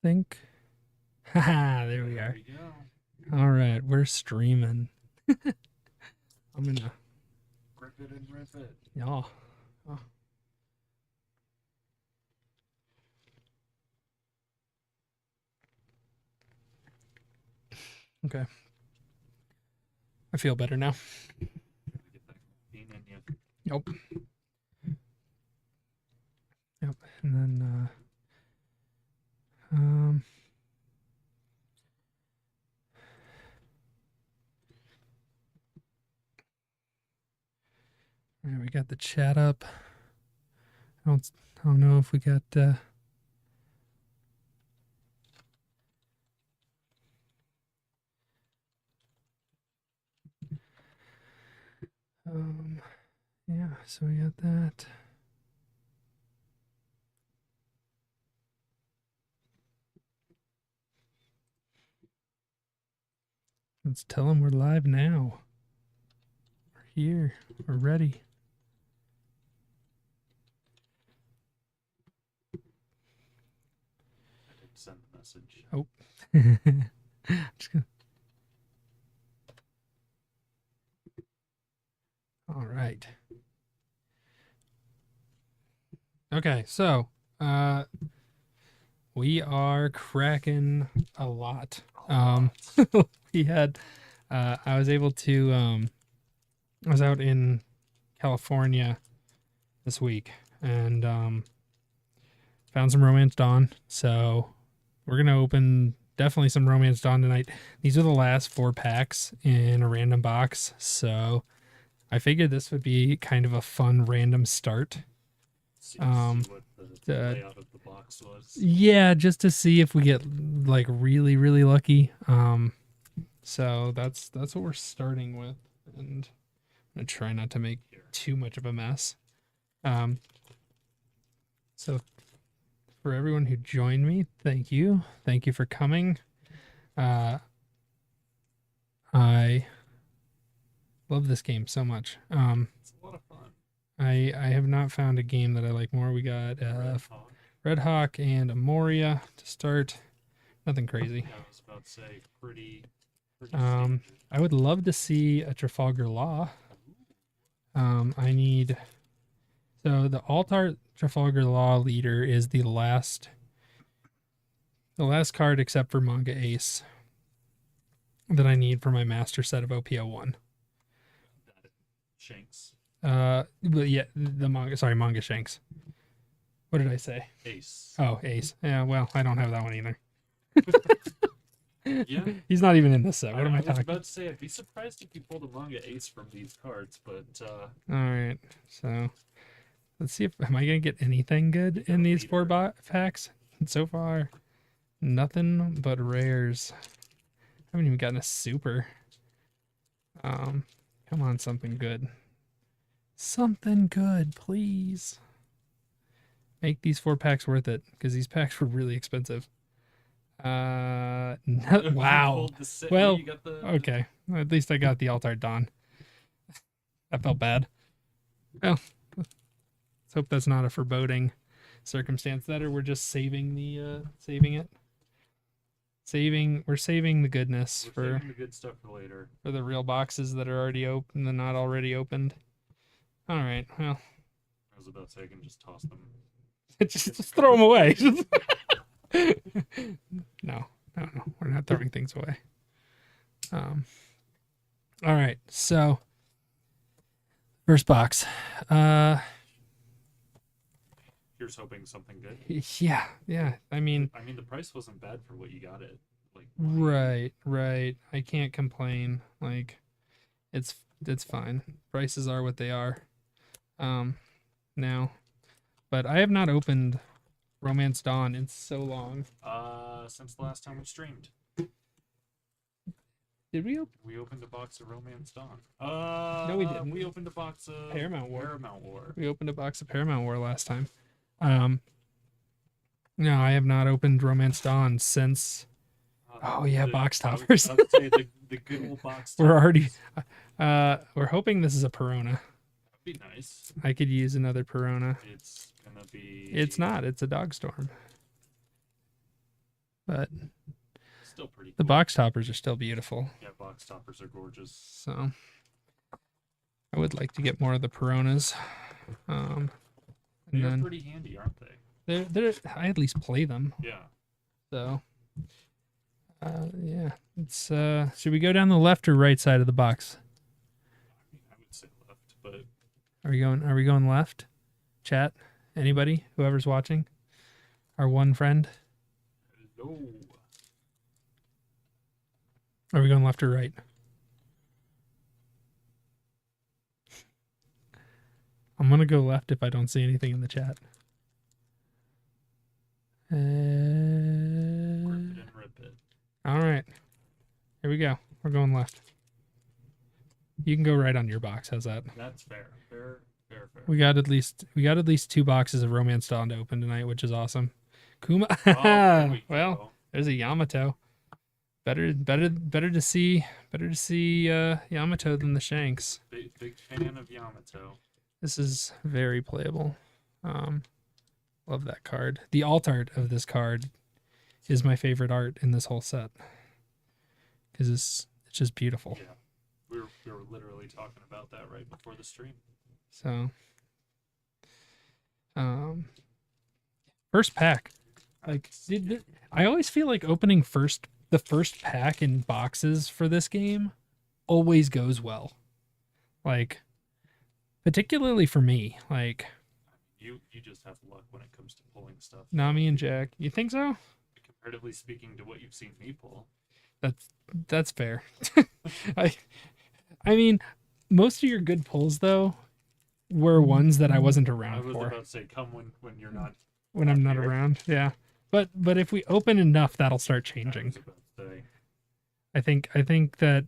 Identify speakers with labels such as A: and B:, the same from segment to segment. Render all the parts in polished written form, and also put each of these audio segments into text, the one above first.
A: think. Haha, there we
B: There
A: are.
B: we go.
A: All right, we're streaming. I'm gonna.
B: Grip it and rip it.
A: Y'all. Oh. Okay. I feel better now.
B: Get that caffeine in you.
A: Yep. Yep. And then all right, we got the chat up. I don't know if we got yeah, so we got that. Let's tell them we're live now. We're here. We're ready.
B: I did send the message.
A: Oh. Just gonna... All right. Okay, so we are cracking a lot. We had I was able to I was out in California this week and found some Romance Dawn. So we're gonna open definitely some Romance Dawn tonight. These are the last 4 packs in a random box, so I figured this would be kind of a fun random start.
B: See what the layout of the box was.
A: Yeah, just to see if we get like really, really lucky. So that's what we're starting with, and I'm gonna try not to make too much of a mess. So for everyone who joined me, thank you for coming. I love this game so much.
B: It's a lot of fun.
A: I have not found a game that I like more. We got Red Hawk and Amoria to start. Nothing crazy.
B: Yeah, I was about to say pretty
A: I would love to see a Trafalgar Law. I need... So the Altar Trafalgar Law leader is the last card except for Manga Ace that I need for my master set of OPO1.
B: Shanks.
A: But yeah, the Manga Shanks. What did I say?
B: Ace.
A: Oh, Ace. Yeah, well, I don't have that one either.
B: Yeah.
A: He's not even in this set. What am I talking?
B: I was about to say, I'd be surprised if you pulled a Manga Ace from these cards, but
A: all right, so let's see if am I gonna get anything good in these 4 packs. So far, nothing but rares. I haven't even gotten a super. Come on, something good. Something good, please. Make these 4 packs worth it, because these packs were really expensive. Wow. Well, okay. At least I got the Altar Dawn. That felt bad. Well, let's hope that's not a foreboding circumstance. That, or we're just saving the we're saving the goodness for
B: the good stuff for later.
A: For the real boxes that are already open and not already opened. All right. Well,
B: I was about to say I can just toss them.
A: just throw them away. No, we're not throwing things away. All right, so first box.
B: Here's hoping something good.
A: Yeah. I mean,
B: the price wasn't bad for what you got it. Like
A: right. I can't complain. Like, it's fine. Prices are what they are. Now, but I have not opened Romance Dawn in so long.
B: Since the last time we streamed.
A: Did we open?
B: We opened a box of Romance Dawn.
A: No, we didn't.
B: We opened a box of
A: Paramount War. We opened a box of Paramount War last time. No, I have not opened Romance Dawn since. Oh yeah, box toppers.
B: I would say the good old box toppers.
A: We're already. We're hoping this is a Perona.
B: That'd be nice.
A: I could use another Perona.
B: It's gonna be.
A: It's not. It's a Dogstorm. but
B: Still pretty cool.
A: the box toppers are still beautiful.
B: Yeah, box toppers are gorgeous.
A: So I would like to get more of the Peronas. And
B: They're
A: then
B: pretty handy, aren't they?
A: I at least play them.
B: Yeah.
A: So yeah, it's should we go down the left or right side of the box?
B: I mean, I would say left, but
A: Are we going left? Chat? Anybody? Whoever's watching? Our one friend?
B: hello.
A: Are we going left or right? I'm gonna go left if I don't see anything in the chat.
B: Rip it and rip it.
A: All right, here we go. We're going left. You can go right on your box. How's that?
B: That's fair. Fair.
A: We got at least 2 boxes of Romance Dawn to open tonight, which is awesome. Kuma.
B: Oh,
A: Well, there's a Yamato. Better to see Yamato than the Shanks.
B: big fan of Yamato.
A: This is very playable. Love that card. The alt art of this card is my favorite art in this whole set because it's just beautiful.
B: Yeah, we were literally talking about that right before the stream.
A: So, first pack, like I always feel like opening the first pack in boxes for this game always goes well. Like, particularly for me, like
B: You just have luck when it comes to pulling stuff.
A: Nami and Jack. You think so?
B: Comparatively speaking to what you've seen me pull.
A: That's fair. I mean, most of your good pulls though were ones that I wasn't
B: I
A: around
B: was
A: for.
B: about to say, come when you're not.
A: When I'm not
B: here.
A: around, yeah. But if we open enough, that'll start
B: I
A: changing.
B: was about to say.
A: I think that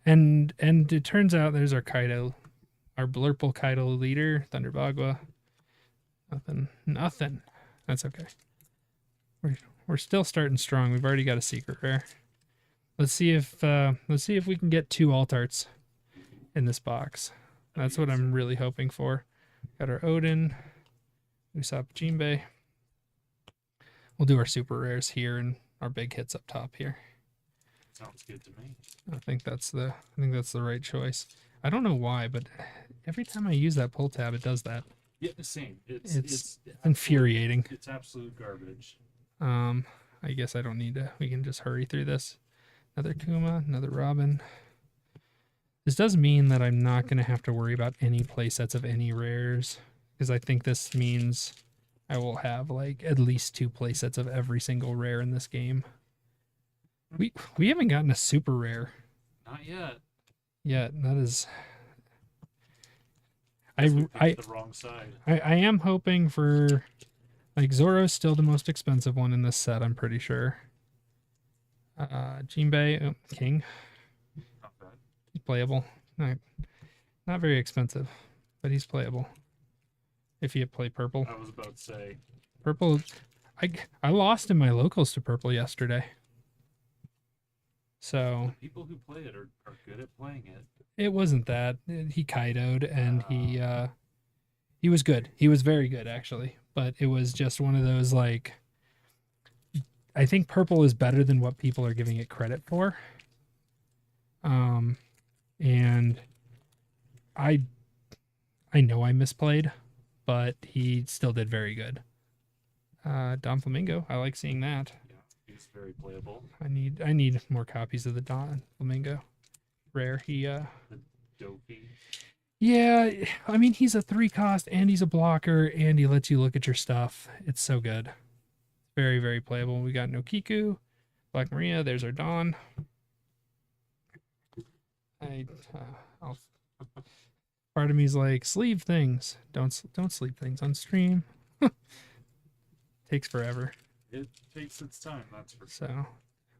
A: and it turns out there's our Kaido, our Blurple Kaido leader, Thunder Bagua. Nothing. That's okay. We're still starting strong. We've already got a secret rare. Let's see if we can get 2 alt arts in this box. That's what I'm really hoping for. Got our Odin, Usopp Jinbei. We'll do our super rares here and our big hits up top here.
B: Sounds good to me.
A: I think that's the right choice. I don't know why, but every time I use that pull tab, it does that.
B: Yeah, the same. It's
A: Infuriating.
B: It's absolute garbage.
A: I guess I don't need to. We can just hurry through this. Another Kuma, another Robin. This does mean that I'm not going to have to worry about any playsets of any rares, because I think this means I will have like at least 2 playsets of every single rare in this game. We haven't gotten a super rare
B: Not yet.
A: yet. That is.
B: We picked the wrong side.
A: I am hoping for, like, Zoro's still the most expensive one in this set, I'm pretty sure. Jinbei, King,
B: Not bad.
A: he's playable. Not very expensive, but he's playable. If you play purple.
B: I was about to say.
A: Purple, I lost in my locals to purple yesterday. So
B: The people who play it are good at playing it.
A: it wasn't that. He Kaido'd and he was good. He was very good actually. But it was just one of those, like, I think purple is better than what people are giving it credit for. And I know I misplayed, but he still did very good. Don Flamingo, I like seeing that.
B: Yeah, he's very playable.
A: I need more copies of the Don Flamingo. Rare. He
B: The Dopey.
A: yeah, I mean, he's a 3 cost and he's a blocker and he lets you look at your stuff. It's so good. Very, very playable. We got Nokiku, Black Maria, there's our Dawn. Part of me's like, sleeve things. Don't sleeve things on stream. Takes forever.
B: It takes its time, that's for sure.
A: So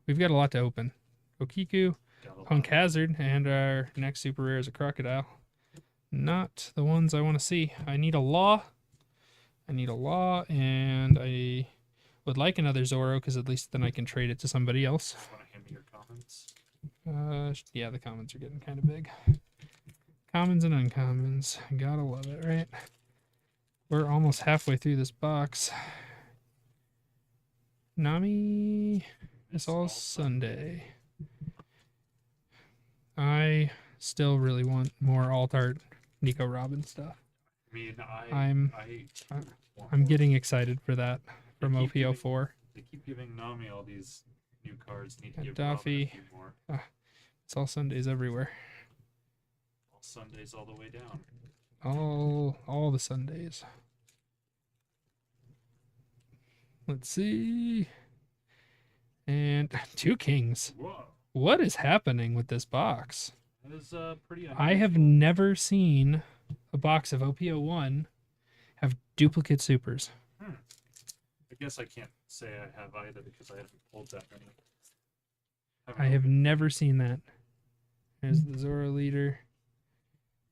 A: we've got a lot to open. Okiku,
B: Got a lot.
A: Punk Hazard, and our next super rare is a Crocodile. Not the ones I want to see. I need a Law. And I would like another Zoro, because at least then I can trade it to somebody else.
B: Want to hand me your comments?
A: Yeah, the comments are getting kind of big. Commons and uncommons. Gotta love it, right? We're almost halfway through this box. Nami. It's all Sunday. I still really want more alt art Nico Robin stuff.
B: I mean,
A: I'm
B: want
A: I'm
B: more.
A: getting excited for that from
B: They keep giving-
A: OPO4.
B: They keep giving Nami all these new cards. Need to
A: Got
B: give Robin a
A: Duffy.
B: few more.
A: It's all Sundays everywhere.
B: All Sundays all the way down.
A: All the Sundays. Let's see. And 2 kings.
B: Whoa,
A: What is happening with this box?
B: that is pretty unusual.
A: I have never seen a box of OPO1 have duplicate supers.
B: I guess I can't say I have either because I haven't pulled that many.
A: I have never seen that. There's the Zora leader.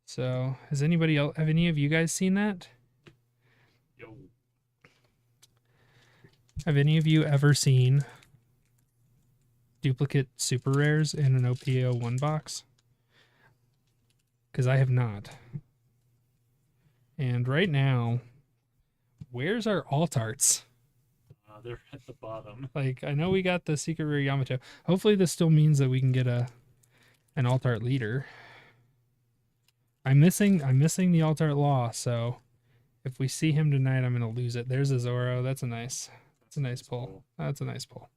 A: So, has anybody else, have any of you guys seen that?
B: Yo,
A: Have any of you ever seen duplicate super rares in an OPO1 box? Because I have not. And right now, where's our alt arts?
B: they're at the bottom.
A: Like, I know we got the secret rare Yamato. Hopefully this still means that we can get an alt art leader. I'm missing the alt art law, so if we see him tonight, I'm gonna lose it. There's a Zoro. That's a nice pull. That's a nice pull.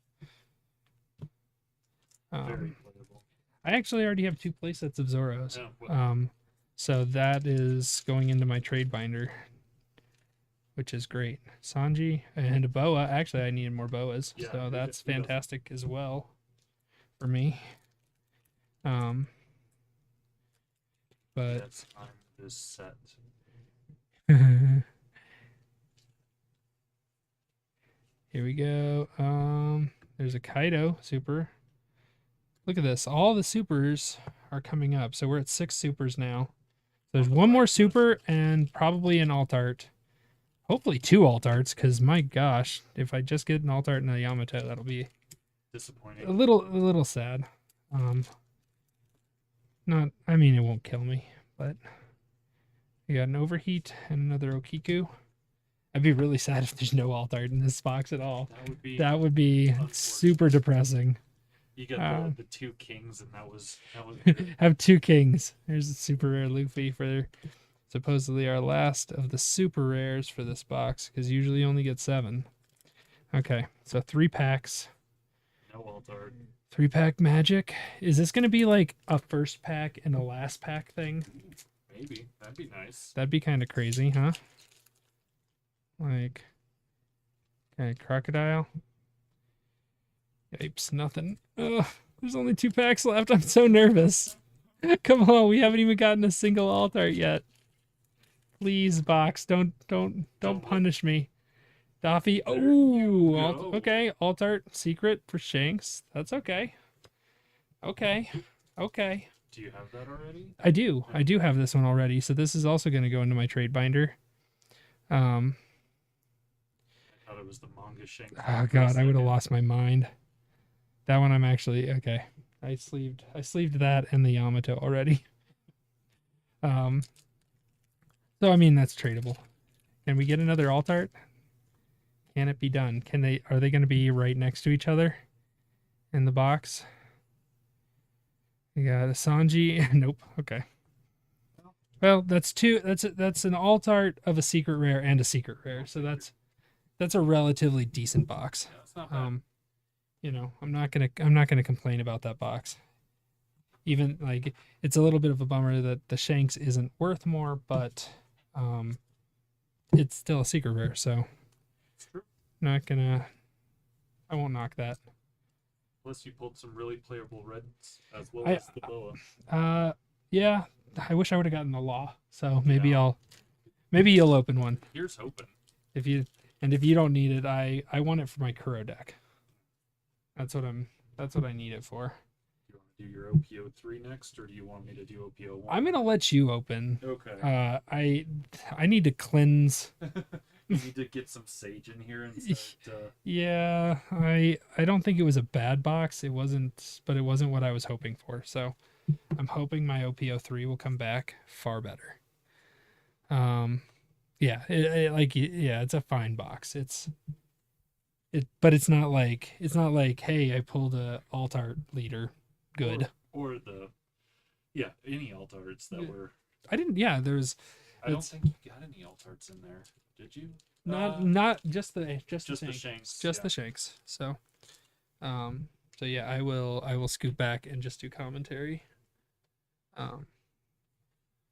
B: Very playable.
A: I actually already have 2 playsets of Zoros.
B: Yeah, well,
A: So that is going into my trade binder, which is great. Sanji and a boa. Actually, I needed more boas,
B: Yeah,
A: so
B: we
A: that's
B: got-
A: fantastic as well for me. But
B: yes, I'm this set.
A: here we go. There's a Kaido super. Look at this. All the supers are coming up. So we're at 6 supers now. There's one more super and probably an alt art. Hopefully 2 alt arts, because my gosh, if I just get an alt art and a Yamato, that'll be
B: Disappointing.
A: a little sad. I mean, it won't kill me, but we got an overheat and another Okiku. I'd be really sad if there's no alt art in this box at all.
B: That would be
A: That would be super depressing.
B: You got the 2 kings, and that was good.
A: Have 2 kings. There's a super rare Luffy for supposedly our last of the super rares for this box, because usually you only get 7. Okay, so 3 packs.
B: No alt art.
A: 3-pack magic. Is this going to be like a first pack and a last pack thing?
B: Maybe. That'd be nice.
A: That'd be kind of crazy, huh? Like, okay, crocodile. Yipes, nothing. Ugh, there's only 2 packs left. I'm so nervous. Come on, we haven't even gotten a single alt art yet. Please, box, don't punish me. Doffy. Oh, okay. Alt art secret for Shanks. That's okay. Okay.
B: Do you have that already?
A: I do. I do have this one already. So this is also going to go into my trade binder.
B: I thought it was the manga shank.
A: Oh god, I would have lost my mind. That one I'm actually okay. I sleeved that and the Yamato already. So I mean that's tradable. Can we get another alt art? Can it be done? Are they going to be right next to each other in the box? We got a Sanji. Nope. Okay. Well, that's 2. That's an alt art of a secret rare and a secret rare. So that's a relatively decent box.
B: Yeah, it's not bad.
A: You know, I'm not gonna complain about that box. Even like it's a little bit of a bummer that the Shanks isn't worth more, but it's still a secret rare, so
B: It's true.
A: I won't knock that.
B: Plus, you pulled some really playable reds as well as the boa.
A: Yeah, I wish I would have gotten the law. So maybe
B: Yeah.
A: maybe you'll open one.
B: Here's hoping.
A: If you don't need it, I want it for my Kuro deck. That's what I need it for.
B: Do you want to do your OPO3 next, or do you want me to do OPO1?
A: I'm gonna let you open.
B: Okay.
A: I need to cleanse.
B: You need to get some sage in here and start.
A: Yeah, I don't think it was a bad box. It wasn't what I was hoping for. So I'm hoping my OPO3 will come back far better. Yeah, it's a fine box. But it's not like hey, I pulled a alt art leader. Good.
B: Or the any alt arts that were.
A: I didn't. Yeah, there's.
B: I don't think you got any alt arts in there. Did you?
A: Not just the
B: The
A: shanks.
B: shanks.
A: Just the shanks. So, so yeah, I will scoot back and just do commentary. Um,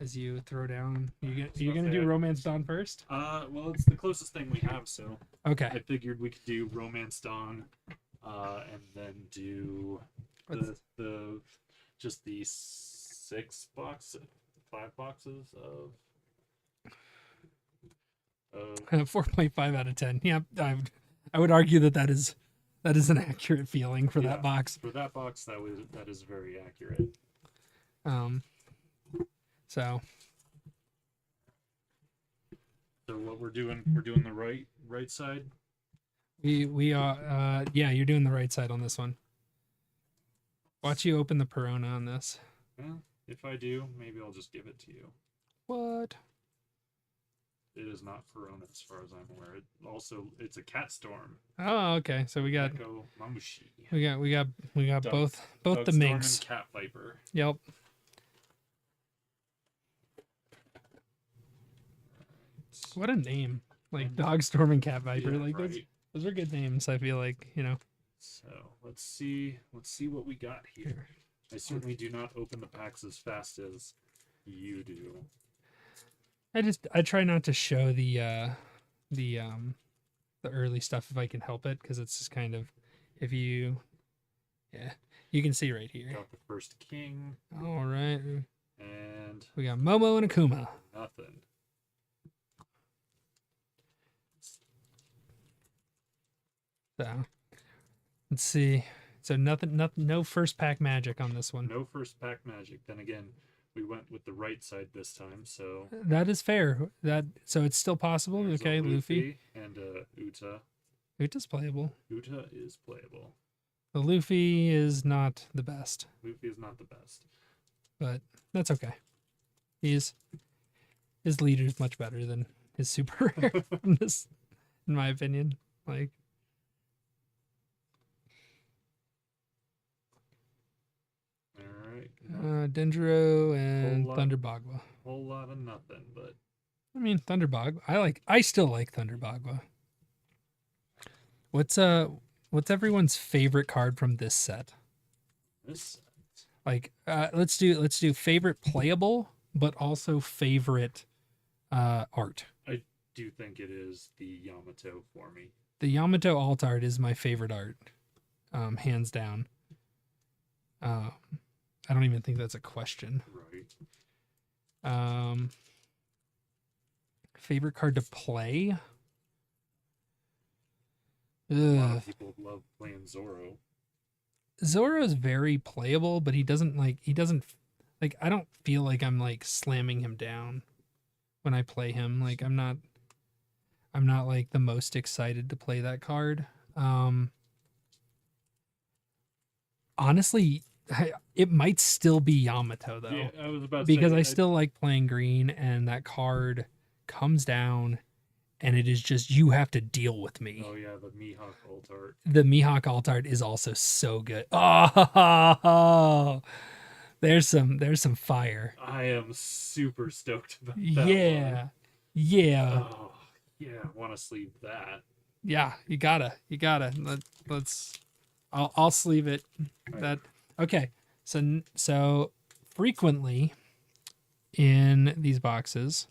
A: as you throw down, you're gonna do Romance Dawn first.
B: Well, it's the closest thing we have, so
A: Okay.
B: I figured we could do Romance Dawn, and then do the just the 5 boxes of
A: 4.5 out of 10. Yeah, I would argue that is an accurate feeling for that box.
B: For that box, that is very accurate.
A: So
B: What we're doing the right side.
A: we are yeah, you're doing the right side on this one. Watch you open the Perona on this.
B: Well, if I do, maybe I'll just give it to you.
A: What?
B: It is not Corona as far as I'm aware. It's a Cat Storm.
A: Oh, okay. So we got
B: Echo Mamushi.
A: we got
B: Doug-
A: both the
B: Storm
A: minks.
B: and Cat Viper.
A: Yep. What a name. Like Dog Storm and Cat Viper.
B: Yeah,
A: like
B: right.
A: those are good names, I feel like,
B: So let's see what we got here. I certainly do not open the packs as fast as you do.
A: I try not to show the early stuff if I can help it, because it's just kind of, if you you can see right here.
B: Got the first king.
A: All right.
B: And
A: We got Momo and Akuma.
B: nothing.
A: So let's see. So nothing, no first pack magic on this one.
B: No first pack magic. Then again, we went with the right side this time, so
A: That is fair. So it's still possible.
B: there's
A: Okay,
B: a
A: Luffy.
B: and Uta.
A: Uta's playable.
B: Uta is playable.
A: The Luffy is not the best,
B: Luffy is not the best.
A: but that's okay. His leader's much better than his super rare from this, in my opinion. Like,
B: All right.
A: Dendro and
B: Whole lot.
A: Thunderbagua.
B: Whole lot of nothing, but
A: I mean, Thunderbagua. I still like Thunderbagua. What's everyone's favorite card from this set?
B: this
A: Like, let's do favorite playable, but also favorite art.
B: I do think it is the Yamato for me.
A: The Yamato alt art is my favorite art, hands down. I don't even think that's a question.
B: Right.
A: Favorite card to play?
B: A lot of people love playing Zoro.
A: Zoro's very playable, but he doesn't I don't feel like I'm like slamming him down when I play him. Like I'm not like the most excited to play that card. Honestly, it might still be Yamato though.
B: Yeah, I was about to
A: Because
B: say,
A: I still like playing green, and that card comes down and it is just, you have to deal with me.
B: Oh yeah, the Mihawk alt art.
A: The Mihawk alt art is also so good. Oh, there's some fire.
B: I am super stoked about that.
A: Yeah.
B: One.
A: Yeah.
B: Oh yeah, I want to sleeve that.
A: Yeah, you gotta. Let's. I'll sleeve it.
B: Right.
A: That okay. So frequently in these boxes,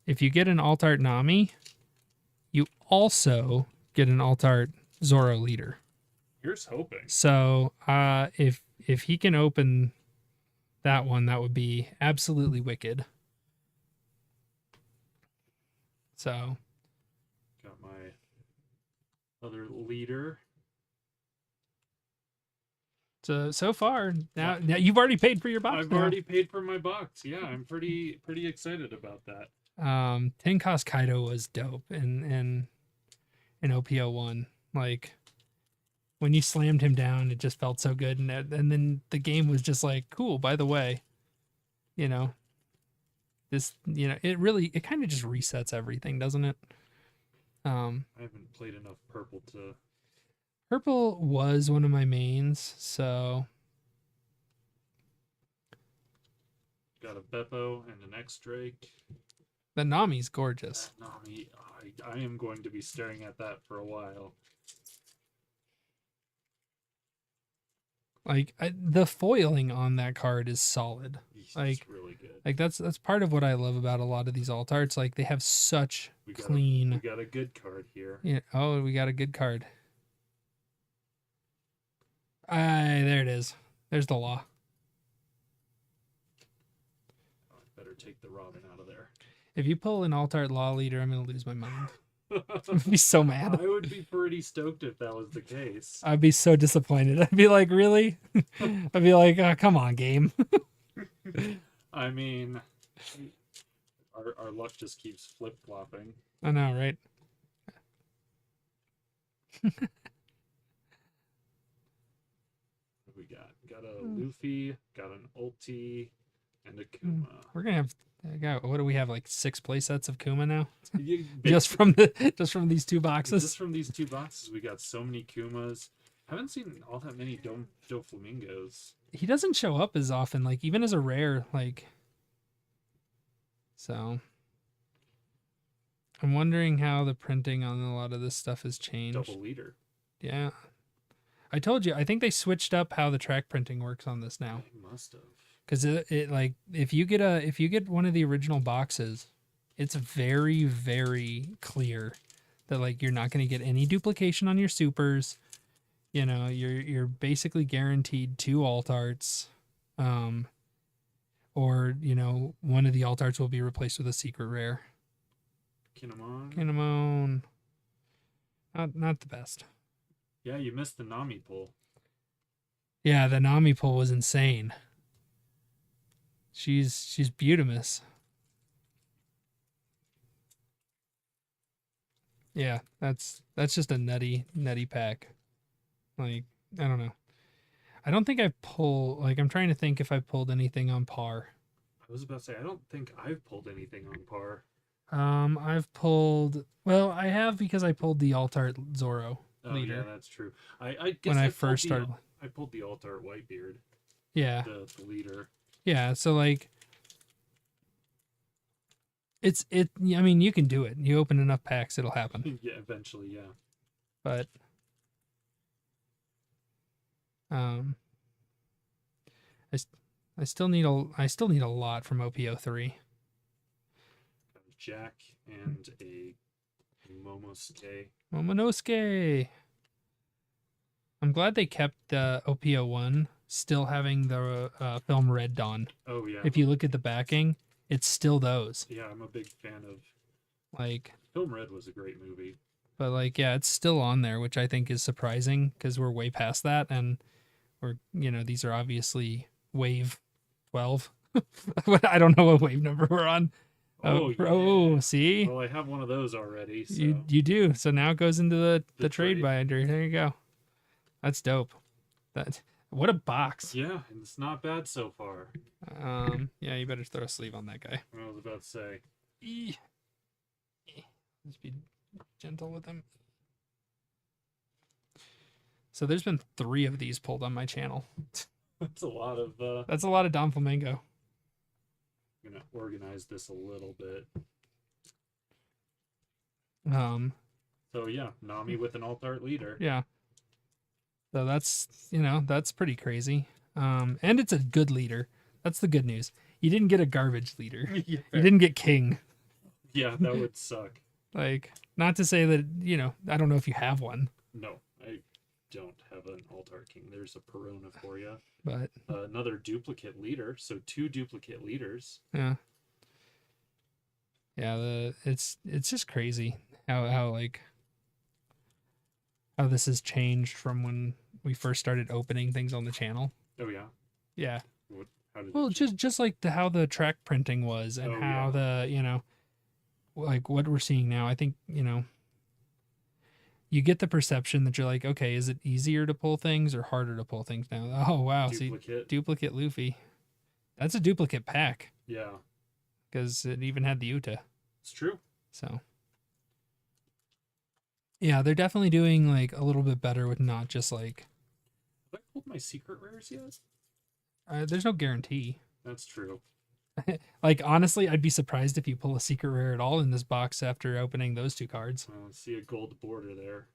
A: if you get an alt art Nami, you also get an alt art Zoro leader.
B: Here's hoping.
A: So if he can open that one, that would be absolutely wicked. So
B: Got my other leader.
A: so far now you've already paid for your box.
B: I've already paid for my box. Yeah, I'm pretty excited about that.
A: Tenko's Kaido was dope in OPO1. Like when you slammed him down, it just felt so good, and then the game was just like, cool, by the way, this, it kind of just resets everything, doesn't it?
B: I haven't played enough purple to
A: Purple was one of my mains, so
B: Got a Beppo and an X-Drake.
A: the Nami's gorgeous.
B: That Nami, I am going to be staring at that for a while.
A: Like the foiling on that card is solid.
B: It's
A: Like
B: really good.
A: Like that's part of what I love about a lot of these alt arts. Like they have such
B: We
A: clean.
B: got a good card here.
A: Yeah. Oh, we got a good card. There it is. There's the law.
B: Oh, I better take the Robin out of there.
A: If you pull an alt art law leader, I'm gonna lose my mind. I'd be so mad.
B: I would be pretty stoked if that was the case.
A: I'd be so disappointed. I'd be like, really? I'd be like, oh, come on, game.
B: I mean, our luck just keeps flip flopping.
A: I know, right?
B: What we got a Luffy, got an Ulti, and a Kuma.
A: We're gonna have. What do we have? Like 6 play sets of Kuma now,
B: You-
A: just from these 2 boxes.
B: Just from these 2 boxes, we got so many Kumas. Haven't seen all that many Doflamingos.
A: He doesn't show up as often, like even as a rare, like. So. I'm wondering how the printing on a lot of this stuff has changed.
B: Double leader.
A: Yeah. I told you, I think they switched up how the track printing works on this now.
B: They must have.
A: Because it like if you get one of the original boxes, it's very, very clear that like you're not going to get any duplication on your supers. You know, you're basically guaranteed 2 alt arts. Or, you know, one of the alt arts will be replaced with a secret rare.
B: Kinemon.
A: Kinemon. Not the best.
B: Yeah, you missed the Nami pull.
A: Yeah, the Nami pull was insane. She's beautimous. Yeah, that's just a nutty pack. Like, I don't know. I don't think I'm trying to think if I pulled anything on par.
B: I was about to say, I don't think I've pulled anything on par.
A: I've pulled, well, I have because I pulled the alt art Zoro leader.
B: Yeah, that's true. I guess
A: when I first started.
B: I pulled the Altar Whitebeard.
A: Yeah.
B: The leader.
A: Yeah, so like I mean, you can do it. You open enough packs, it'll happen.
B: Yeah, eventually, yeah.
A: But I still need a lot from OPO3.
B: Got a Jack and a
A: Momonosuke. I'm glad they kept the OPO1 still having the film Red Dawn.
B: Oh yeah.
A: If you look at the backing, it's still those.
B: Yeah, I'm a big fan of.
A: Like,
B: Film Red was a great movie.
A: But like, yeah, it's still on there, which I think is surprising because we're way past that, and these are obviously wave 12. I don't know what wave number we're on.
B: Oh, yeah.
A: Oh, see,
B: Well, I have one of those already. So.
A: you do. So now it goes into the trade
B: trade.
A: binder. There you go. That's dope. What a box.
B: Yeah, and it's not bad so far.
A: Yeah, you better throw a sleeve on that guy.
B: I was about to say.
A: Just be gentle with him. So there's been 3 of these pulled on my channel.
B: That's a lot of.
A: That's a lot of Don Flamingo.
B: I'm gonna organize this a little bit. So yeah, Nami with an alt art leader.
A: Yeah. So that's pretty crazy. And it's a good leader. That's the good news. You didn't get a garbage leader.
B: Yeah.
A: You didn't get King.
B: Yeah, that would suck.
A: Like, not to say that, I don't know if you have one.
B: No, I don't have an alt art king. There's a Perona for you.
A: But
B: Another duplicate leader. So 2 duplicate leaders.
A: yeah. Yeah, it's just crazy how this has changed from when we first started opening things on the channel.
B: Oh yeah.
A: Yeah.
B: How did
A: Well,
B: it change?
A: just like how the track printing was and
B: Oh,
A: how
B: yeah.
A: like what we're seeing now. I think, you get the perception that you're like, okay, is it easier to pull things or harder to pull things now? Oh, wow.
B: Duplicate.
A: See, duplicate Luffy. That's a duplicate pack
B: Yeah,
A: because it even had the Uta.
B: it's true.
A: So, Yeah, they're definitely doing like a little bit better with not just like
B: Have I pulled my secret rares yet?
A: there's no guarantee.
B: That's true.
A: Like honestly, I'd be surprised if you pull a secret rare at all in this box after opening those two cards.
B: See a gold border there.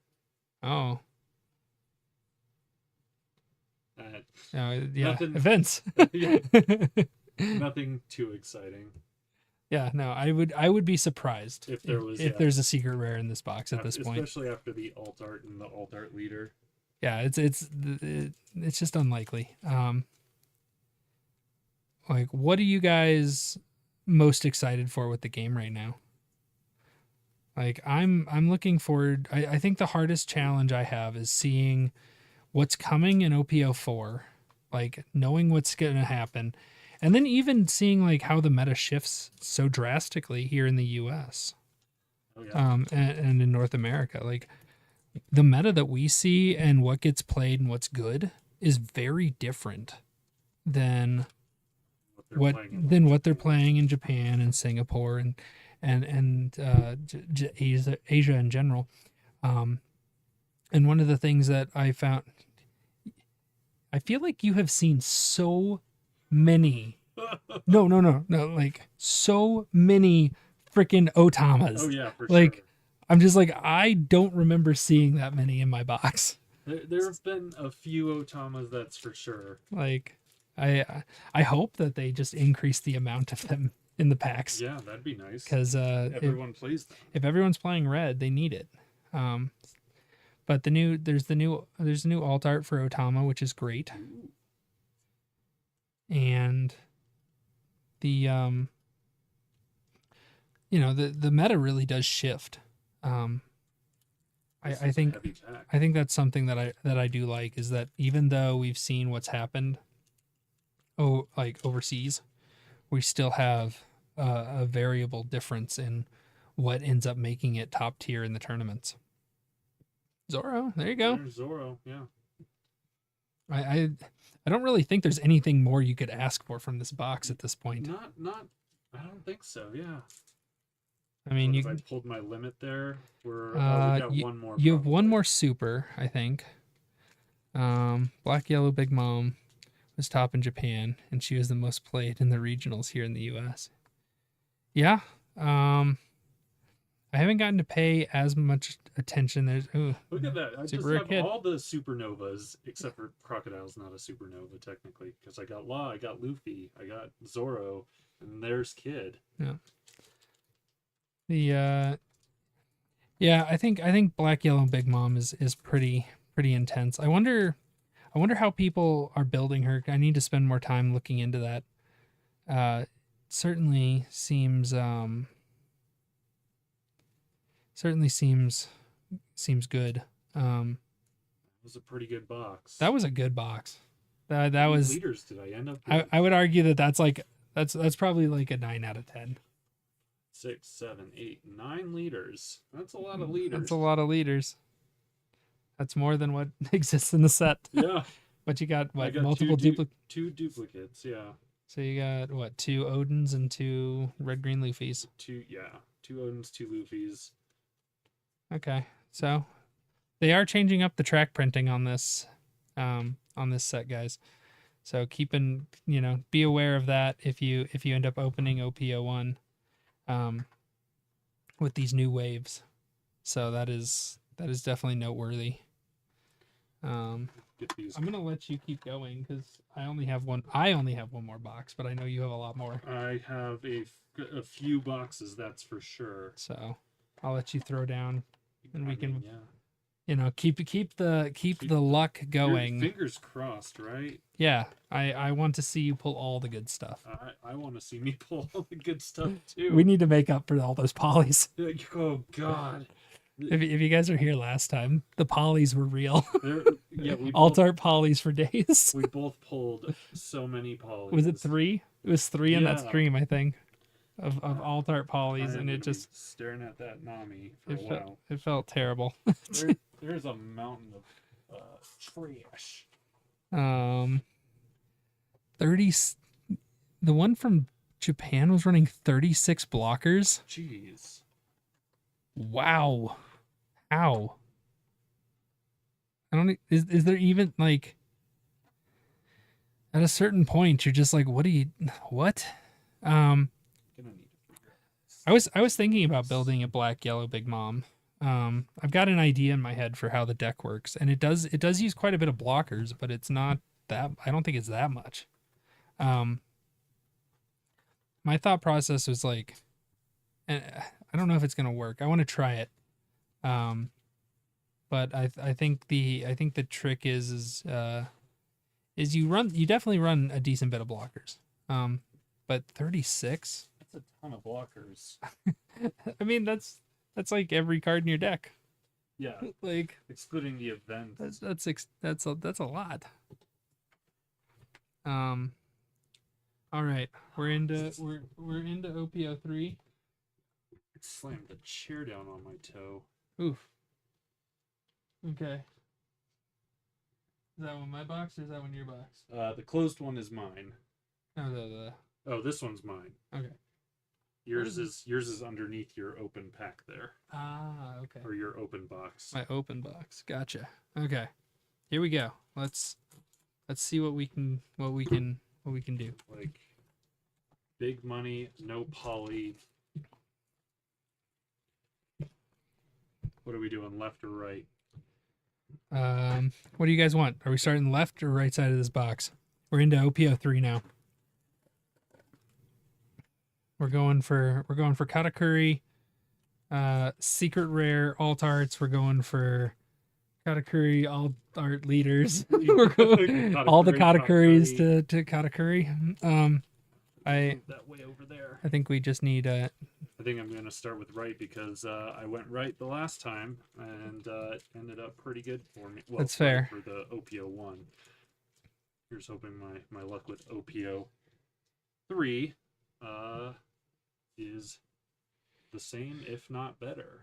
A: Oh, yeah,
B: Nothing.
A: events.
B: Yeah, nothing too exciting.
A: Yeah, no, I would be surprised
B: If there was,
A: if
B: yeah,
A: there's a secret rare in this box at this point.
B: especially after the alt art and the alt art leader.
A: Yeah, it's just unlikely. Like, what are you guys most excited for with the game right now? Like, I'm looking forward. I think the hardest challenge I have is seeing what's coming in OPO4, like knowing what's going to happen, and then even seeing like how the meta shifts so drastically here in the US,
B: Oh yeah.
A: and in North America. Like the meta that we see and what gets played and what's good is very different than what they're playing in Japan and Singapore and Asia in general. And one of the things that I found, I feel like you have seen so many, no, like so many freaking Otamas.
B: Oh yeah, for
A: Like,
B: sure.
A: I'm just like, I don't remember seeing that many in my box.
B: There have been a few Otamas, that's for sure.
A: Like, I hope that they just increase the amount of them in the packs.
B: Yeah, that'd be nice.
A: Because
B: everyone plays them.
A: If everyone's playing red, they need it. But there's a new alt art for Otama, which is great.
B: Ooh.
A: And the the meta really does shift. I think that's something that I do like, is that even though we've seen what's happened like overseas, we still have a variable difference in what ends up making it top tier in the tournaments. Zoro, there you go.
B: There's Zoro, yeah.
A: I don't really think there's anything more you could ask for from this box at this point.
B: Not I don't think so, yeah.
A: I mean,
B: I pulled my limit there. We got one more.
A: You have one more super, I think. Black Yellow Big Mom was top in Japan, and she was the most played in the regionals here in the US. Yeah. I haven't gotten to pay as much attention.
B: Look at that. I just have all the supernovas, except for Crocodile's not a supernova technically, because I got Law, I got Luffy, I got Zoro, and there's Kid.
A: Yeah. I think Black Yellow Big Mom is pretty intense. I wonder how people are building her. I need to spend more time looking into that. Certainly seems good.
B: It was a pretty good box.
A: That was a good box. That was
B: leaders. Did I end up?
A: I would argue that's probably like a 9 out of 10.
B: 6, 7, 8, 9 leaders. That's a lot of leaders.
A: That's a lot of leaders. That's more than what exists in the set.
B: Yeah.
A: But you got what, multiple duplicates?
B: 2 duplicates, yeah.
A: So you got what, 2 Odins and 2 red green Luffys.
B: 2 Odins, 2 Luffys.
A: Okay. So they are changing up the track printing on this set, guys. So be aware of that if you end up opening OPO1 with these new waves. So that is definitely noteworthy. I'm gonna let you keep going because I only have one more box, but I know you have a lot more.
B: I have a few boxes, that's for sure.
A: So I'll let you throw down, and we can
B: yeah.
A: keep the luck going.
B: Fingers crossed, right?
A: Yeah, I want to see you pull all the good stuff.
B: I want to see me pull all the good stuff too.
A: We need to make up for all those polys.
B: Oh God.
A: If you guys were here last time, the polys were real.
B: We
A: alt art polys for days.
B: We both pulled so many polys.
A: Was it 3? It was 3 in that stream, I think, of alt art polys, and it just
B: staring at that Nami for a while.
A: It felt terrible.
B: There's a mountain of trash.
A: 30. The one from Japan was running 36 blockers.
B: Jeez.
A: Wow. How? I don't. Is there even like at a certain point you're just like, what do you? What? Um,
B: Gonna need to figure out this.
A: I was thinking about building a black yellow big mom. I've got an idea in my head for how the deck works, and it does use quite a bit of blockers, but it's not that. I don't think it's that much. Um, my thought process was like, and I don't know if it's gonna work. I want to try it. Um, but I think the trick is you definitely run a decent bit of blockers. But 36.
B: That's a ton of blockers.
A: I mean that's like every card in your deck.
B: Yeah,
A: Like
B: excluding the event.
A: that's a lot. All right, we're into OPO3.
B: I slammed the chair down on my toe.
A: Oof. Okay. Is that one my box or is that one your box?
B: The closed one is mine.
A: No, the
B: Oh, this one's mine.
A: okay.
B: Yours is underneath your open pack there.
A: Ah, okay.
B: Or your open box.
A: My open box. Gotcha. Okay. Here we go. Let's see what we can do.
B: Like big money, no poly. What are we doing, left or right?
A: What do you guys want? Are we starting left or right side of this box? We're into OPO3 now. We're going for Katakuri, secret rare alt arts. We're going for Katakuri alt art leaders. We're going all the Katakuris to Katakuri.
B: That way over there.
A: I think we just need
B: I think I'm going to start with right because I went right the last time and it ended up pretty good for me. Well,
A: that's fair.
B: For the OPO 1. Here's hoping my luck with OPO 3 is the same, if not better.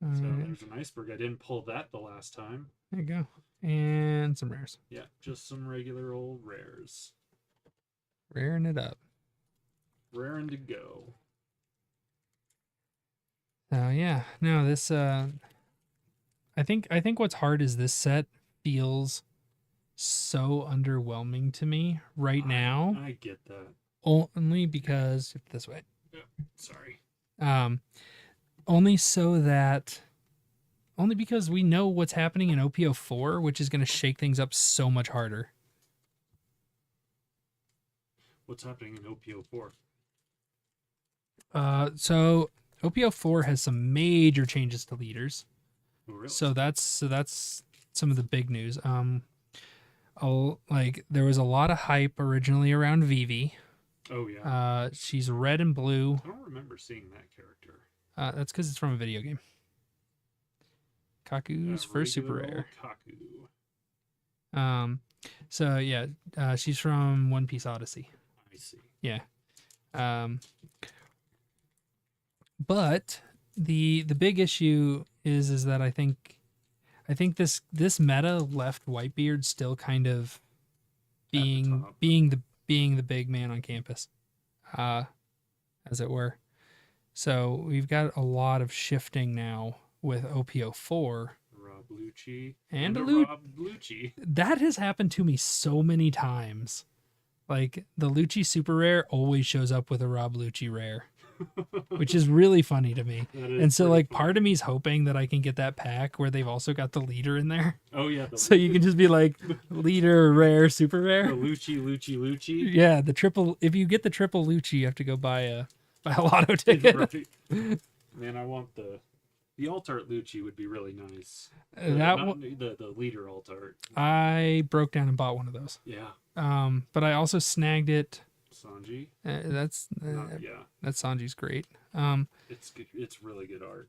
B: So there's an iceberg. I didn't pull that the last time.
A: There you go. And some rares.
B: Yeah, just some regular old rares.
A: Raring it up.
B: Raring to go.
A: Yeah. No, this I think what's hard is this set feels so underwhelming to me right now.
B: I get that.
A: Only because this way.
B: Yeah, sorry.
A: Only because we know what's happening in OPO4, which is going to shake things up so much harder.
B: What's happening in OPO4?
A: So OPO4 has some major changes to leaders.
B: Oh, really?
A: So that's some of the big news. Like there was a lot of hype originally around Vivi.
B: Oh yeah.
A: She's red and blue.
B: I don't remember seeing that character.
A: That's because it's from a video game. Kaku's first super rare.
B: Kaku.
A: So yeah, she's from One Piece Odyssey.
B: I see.
A: Yeah. But the big issue is that I think this meta left Whitebeard still kind of being the big man on campus, as it were. So we've got a lot of shifting now with OPO4.
B: Rob Lucci.
A: And
B: Rob Lucci.
A: That has happened to me so many times. Like the Lucci super rare always shows up with a Rob Lucci rare, which is really funny to me. And so like part of me is hoping that I can get that pack where they've also got the leader in there.
B: Oh yeah.
A: So you can just be like leader, rare, super rare.
B: The Lucci.
A: Yeah, the triple. If you get the triple Lucci, you have to go buy a lotto ticket.
B: Right. Man, I want the alt art Lucci would be really nice. The leader alt art.
A: I broke down and bought one of those.
B: Yeah.
A: But I also snagged it.
B: Sanji.
A: That's Sanji's great.
B: It's good. It's really good art.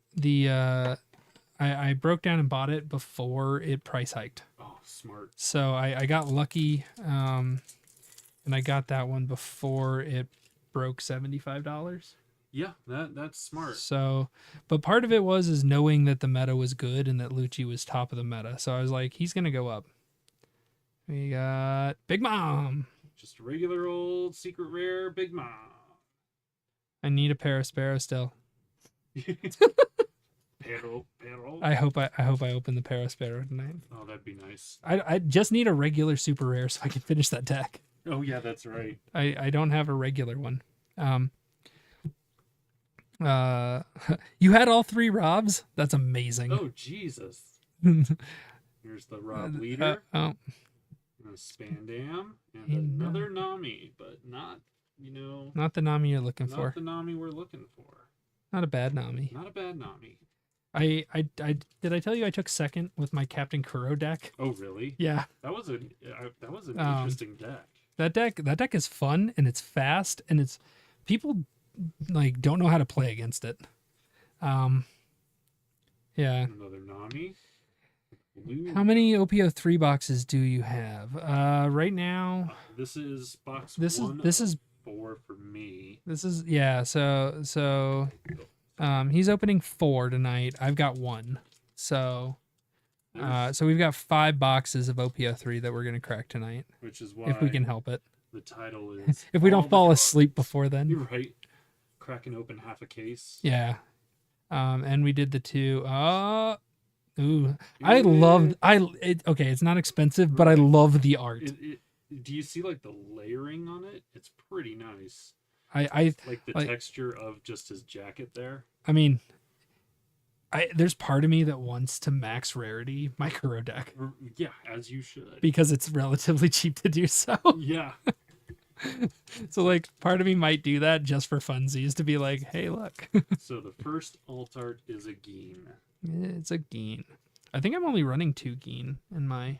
A: I broke down and bought it before it price hiked.
B: Oh, smart.
A: So I got lucky, and I got that one before it broke $75.
B: Yeah, that's smart.
A: So, but part of it is knowing that the meta was good and that Lucci was top of the meta. So I was like, he's gonna go up. We got Big Mom.
B: Just a regular old secret rare Big Mom.
A: I need a Parasparrow still.
B: Pero.
A: I hope I open the Paraspero tonight.
B: Oh, that'd be nice.
A: I just need a regular super rare so I can finish that deck.
B: Oh yeah, that's right.
A: I don't have a regular one. You had all 3 Robs? That's amazing.
B: Oh Jesus. Here's the Rob leader.
A: Oh.
B: A Spandam and another Nami, but not,
A: not the Nami you're looking for.
B: Not the Nami we're looking for.
A: Not a bad Nami.
B: Not a bad Nami.
A: I did I tell you I took second with my Captain Kuro deck?
B: Oh really?
A: Yeah.
B: That was an interesting deck.
A: That deck is fun and it's fast and it's people like don't know how to play against it. Yeah.
B: Another Nami. Blue.
A: How many OPO3 boxes do you have? Right now
B: this is box
A: this
B: one
A: is
B: 4 for me.
A: This is so he's opening 4 tonight. I've got 1. So we've got 5 boxes of OPO3 that we're going to crack tonight.
B: Which is why
A: if we can help it.
B: The title is
A: if we don't fall asleep before then.
B: You're right. Cracking open half a case.
A: Yeah. And we did the 2. Ooh. Okay, it's not expensive, but I love the art.
B: Do you see like the layering on it? It's pretty nice.
A: I
B: like the texture of just his jacket there.
A: I mean, there's part of me that wants to max rarity my Kuro deck.
B: Yeah, as you should.
A: Because it's relatively cheap to do so.
B: Yeah.
A: So like part of me might do that just for funsies to be like, hey, look.
B: So the first alt art is a Geen.
A: It's a Geen. I think I'm only running 2 Geen in my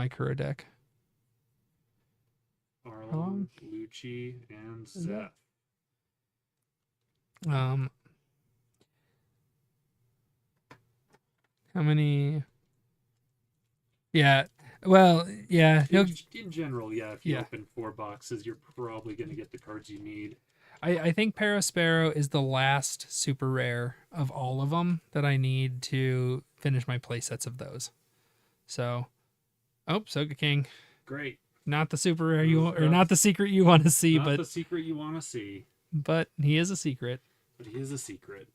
A: Kuro deck.
B: Arlong, Lucci, and Zeth.
A: How many? Yeah. Well, yeah.
B: In general, yeah. If you open 4 boxes, you're probably going to get the cards you need.
A: I think Paraspero is the last super rare of all of them that I need to finish my playsets of those. So, Soga King.
B: Great.
A: Not the super rare not the secret you want to see,
B: but the secret you want to see.
A: But he is a secret.
B: But he is a secret.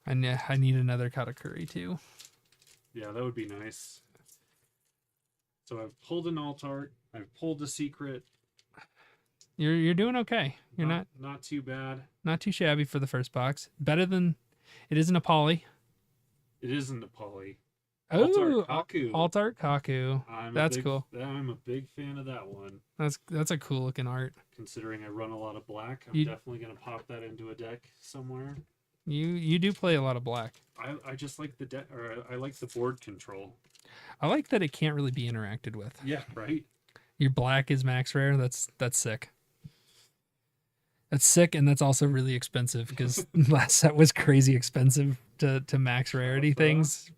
A: I need another Katakuri too.
B: Yeah, that would be nice. So I've pulled an alt art. I've pulled a secret.
A: You're doing okay. You're
B: not too bad.
A: Not too shabby for the first box. Better than it isn't a poly.
B: It isn't a poly.
A: Oh,
B: Kaku.
A: Alt art Kaku. That's cool.
B: I'm a big fan of that one.
A: That's a cool looking art.
B: Considering I run a lot of black, I'm definitely gonna pop that into a deck somewhere.
A: You do play a lot of black.
B: I just like the deck, or I like the board control.
A: I like that it can't really be interacted with.
B: Yeah, right.
A: Your black is max rare. That's sick. That's sick, and that's also really expensive because last set was crazy expensive to max rarity things.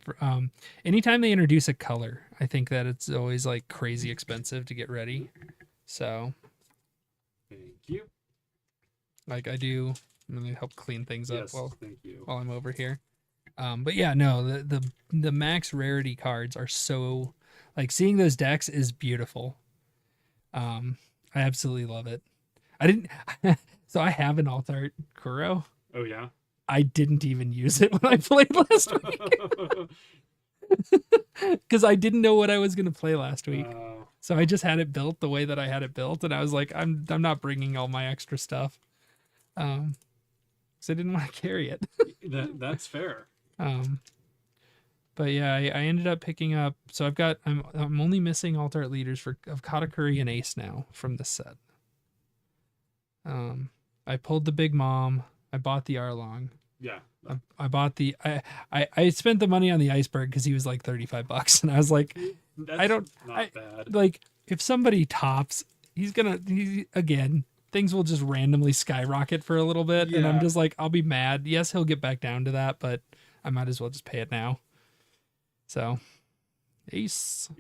A: Anytime they introduce a color, I think that it's always like crazy expensive to get ready. So,
B: thank you.
A: Like I do, I'm gonna help clean things up while I'm over here. But yeah, no, the max rarity cards are so like seeing those decks is beautiful. I absolutely love it. I didn't. So I have an alt art Kuro.
B: Oh yeah.
A: I didn't even use it when I played last week because I didn't know what I was gonna play last week. So I just had it built the way that I had it built, and I was like, I'm not bringing all my extra stuff, because I didn't want to carry it.
B: That's fair.
A: But yeah, I ended up picking up. So I'm only missing alt art leaders of Katakuri and Ace now from this set. I pulled the Big Mom. I bought the Arlong.
B: Yeah.
A: I bought the I spent the money on the Iceberg because he was like $35, and I was like,
B: That's not bad.
A: Like if somebody tops, again, things will just randomly skyrocket for a little bit, and I'm just like, I'll be mad. Yes, he'll get back down to that, but I might as well just pay it now. So, Ace.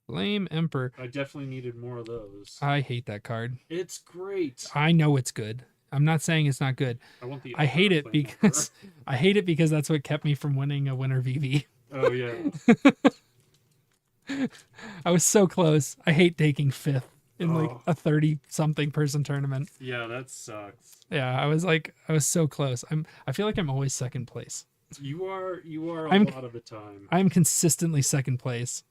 A: Flame Emperor.
B: I definitely needed more of those.
A: I hate that card.
B: It's great.
A: I know it's good. I'm not saying it's not good. I hate it because that's what kept me from winning a Winter VV.
B: Oh yeah.
A: I was so close. I hate taking 5th in like
B: Oh.
A: a 30-something person tournament.
B: Yeah, that sucks.
A: Yeah, I was so close. I feel like I'm always second place.
B: You are a
A: I'm
B: lot of the time.
A: I'm consistently second place.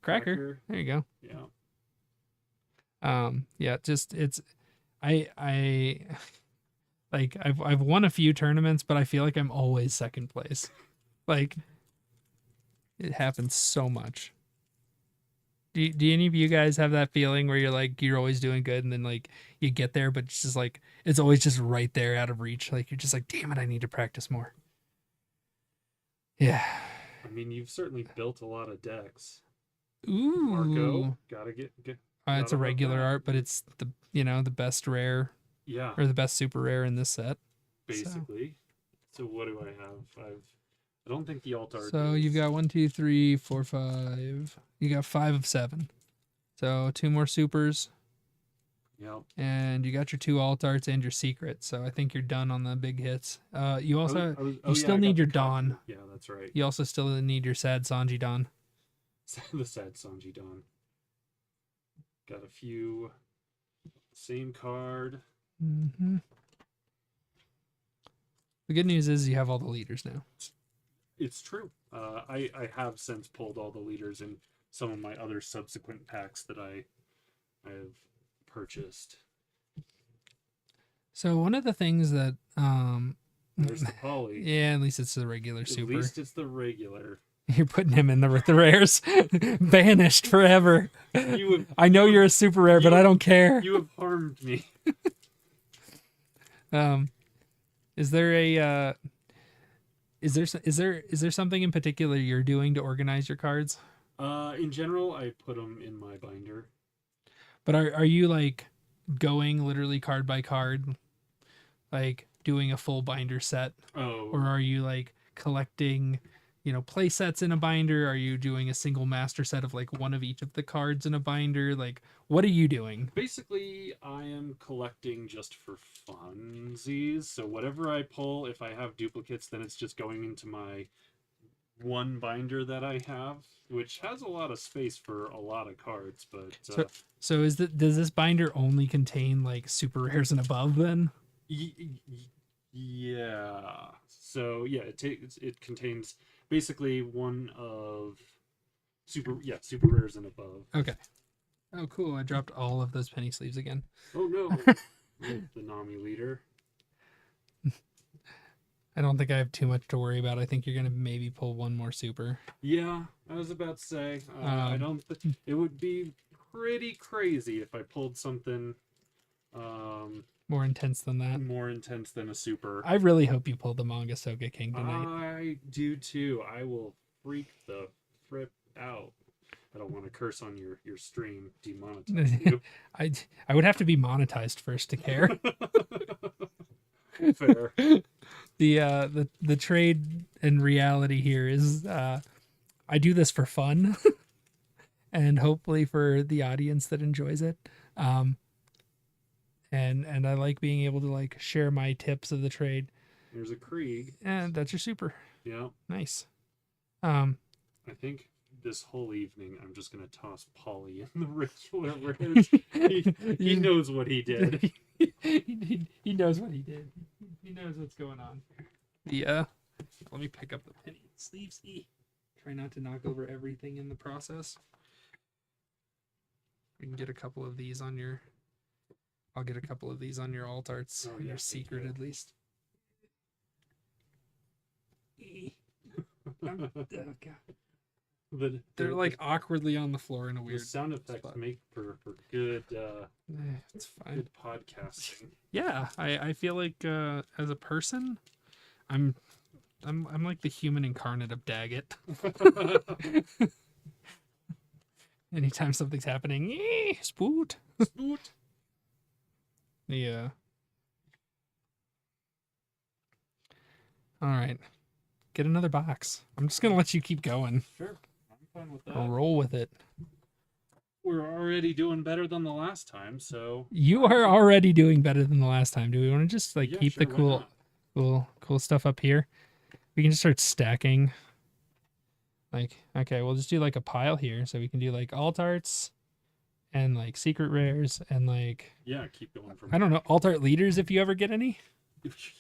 A: Cracker.
B: Cracker.
A: There you go.
B: Yeah.
A: Yeah, just it's I like I've won a few tournaments, but I feel like I'm always second place. Like it happens so much. Do any of you guys have that feeling where you're like you're always doing good and then like you get there but it's just like it's always just right there out of reach, like you're just like damn it, I need to practice more. Yeah.
B: I mean, you've certainly built a lot of decks.
A: Ooh.
B: Marco, gotta get.
A: It's a
B: love
A: regular
B: that.
A: art, but it's the the best rare
B: Yeah,
A: or the best super rare in this set.
B: basically. So what do I have? I don't think the alt art.
A: So you've got 1, 2, 3, 4, 5. You got 5 of 7. So 2 more supers,
B: Yep.
A: and you got your 2 alt arts and your secret. So I think you're done on the big hits. You also
B: I
A: still
B: got
A: need
B: the
A: your
B: copy.
A: Dawn.
B: Yeah, that's right.
A: You also still need your sad Sanji Dawn.
B: The sad Sanji Dawn. Got a few. Same card.
A: Mm-hmm. The good news is you have all the leaders now.
B: It's true. I have since pulled all the leaders in some of my other subsequent packs that I have purchased.
A: So one of the things that
B: There's the poly.
A: yeah, at least it's the regular super.
B: At least it's the regular.
A: You're putting him in the rares. Banished forever. I know you're a super rare, but I don't care.
B: You have harmed me.
A: Is there a is there something in particular you're doing to organize your cards?
B: In general, I put them in my binder.
A: But are you like going literally card by card, like doing a full binder set?
B: Oh.
A: Or are you like collecting, play sets in a binder? Are you doing a single master set of like one of each of the cards in a binder? Like, what are you doing?
B: Basically, I am collecting just for funsies. So whatever I pull, if I have duplicates, then it's just going into my one binder that I have, which has a lot of space for a lot of cards. But
A: so does this binder only contain like super rares and above then?
B: Yeah. So yeah, it contains basically one of super rares and above.
A: Okay. Oh, cool. I dropped all of those penny sleeves again.
B: Oh, no. The Nami leader.
A: I don't think I have too much to worry about. I think you're going to maybe pull one more super.
B: Yeah, I was about to say. I don't... It would be pretty crazy if I pulled something...
A: more intense than that.
B: More intense than a super.
A: I really hope you pull the Manga Soga King tonight.
B: I do, too. I will freak the fripp out. I don't want to curse on your stream, demonetize you.
A: I would have to be monetized first to care.
B: Fair.
A: The trade and reality here is I do this for fun and hopefully for the audience that enjoys it. And I like being able to like share my tips of the trade.
B: There's a Krieg.
A: And that's your super.
B: Yeah.
A: Nice.
B: I think this whole evening I'm just gonna toss Polly in the regular rares. He knows what he did.
A: he knows what he did. He knows what's going on. Yeah. Let me pick up the penny sleeves. Try not to knock over everything in the process. We can get a couple of these on your... I'll get a couple of these on your alt arts.
B: Oh, yeah,
A: your secret at least. Oh, God. They're like awkwardly on the floor in a weird...
B: The sound effects spot. Make for good
A: it's fine.
B: Good podcasting.
A: Yeah, I feel like as a person, I'm like the human incarnate of Daggett. Anytime something's happening, spoot.
B: Spoot.
A: Yeah. All right. Get another box. I'm just gonna let you keep going.
B: Sure. I'm fine with that.
A: I'll roll with it.
B: We're already doing better than the last time, so
A: you are already doing better than the last time. Do we want to just like keep
B: sure,
A: the cool stuff up here? We can just start stacking. Like, okay, we'll just do like a pile here. So we can do like alt arts, and like secret rares and like
B: Yeah, keep going from
A: I don't know, alt art leaders if you ever get any.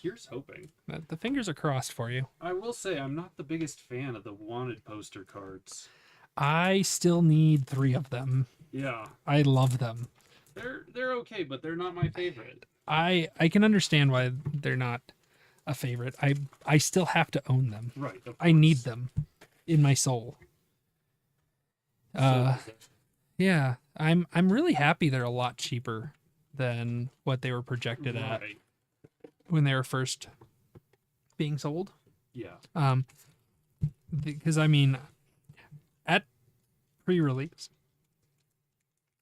B: Here's hoping.
A: The fingers are crossed for you.
B: I will say I'm not the biggest fan of the wanted poster cards.
A: I still need 3 of them.
B: Yeah,
A: I love them.
B: they're okay, but they're not my favorite.
A: I can understand why they're not a favorite. I still have to own them.
B: Right. Of
A: I need
B: course.
A: them in my soul.
B: So,
A: Yeah, I'm really happy they're a lot cheaper than what they were projected at
B: right.
A: when they were first being sold.
B: Yeah.
A: Because I mean, at pre-release,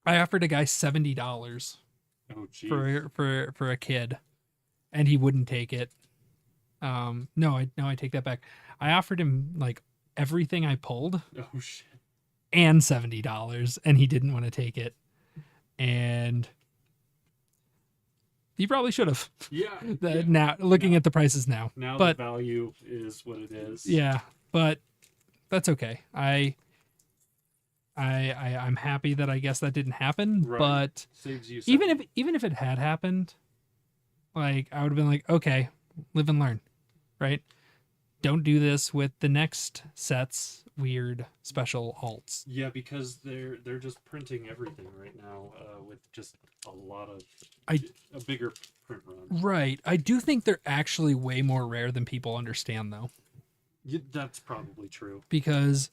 A: I offered a guy $70
B: Oh, geez.
A: for a kid, and he wouldn't take it. No, I take that back. I offered him like everything I pulled
B: Oh shit.
A: and $70, and he didn't want to take it. And he probably should have.
B: Yeah.
A: Now looking at the prices now.
B: Now
A: But
B: the value is what it is.
A: yeah, but that's okay. I'm happy that I guess that didn't happen.
B: Right.
A: But
B: Saves you.
A: even if it had happened, like I would have been like, okay, live and learn, right? Don't do this with the next set's weird special alts.
B: Yeah, because they're just printing everything right now with just a lot of
A: I-
B: a bigger print run.
A: Right. I do think they're actually way more rare than people understand, though,
B: Yeah, that's probably true.
A: because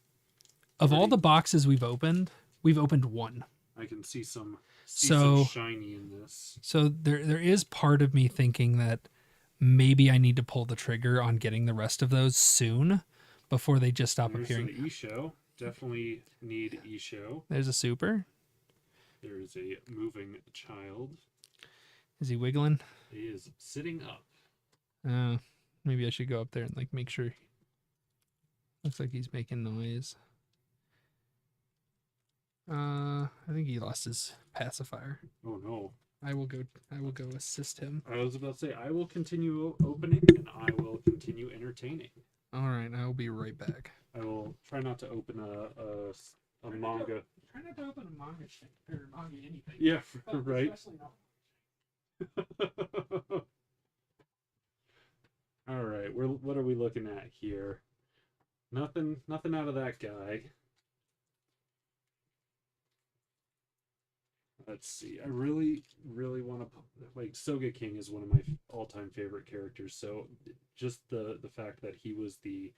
A: of all
B: Pretty-
A: the boxes we've opened one.
B: I can see some
A: So-
B: shiny in this.
A: So there is part of me thinking that maybe I need to pull the trigger on getting the rest of those soon before they just stop
B: There's
A: appearing.
B: an e-show. Definitely need e-show.
A: There's a super.
B: There's a moving child.
A: Is he wiggling?
B: He is sitting up.
A: Maybe I should go up there and like make sure. Looks like he's making noise. I think he lost his pacifier.
B: Oh no.
A: I will go assist him.
B: I was about to say, I will continue opening and I will continue entertaining.
A: All right, I will be right back.
B: I will try not to open a manga.
A: Try not to open a manga thing or manga anything.
B: Yeah, right.
A: Especially not.
B: All right, what are we looking at here? Nothing out of that guy. Let's see. I really want to like Soga King is one of my all-time favorite characters. So just the fact that he was the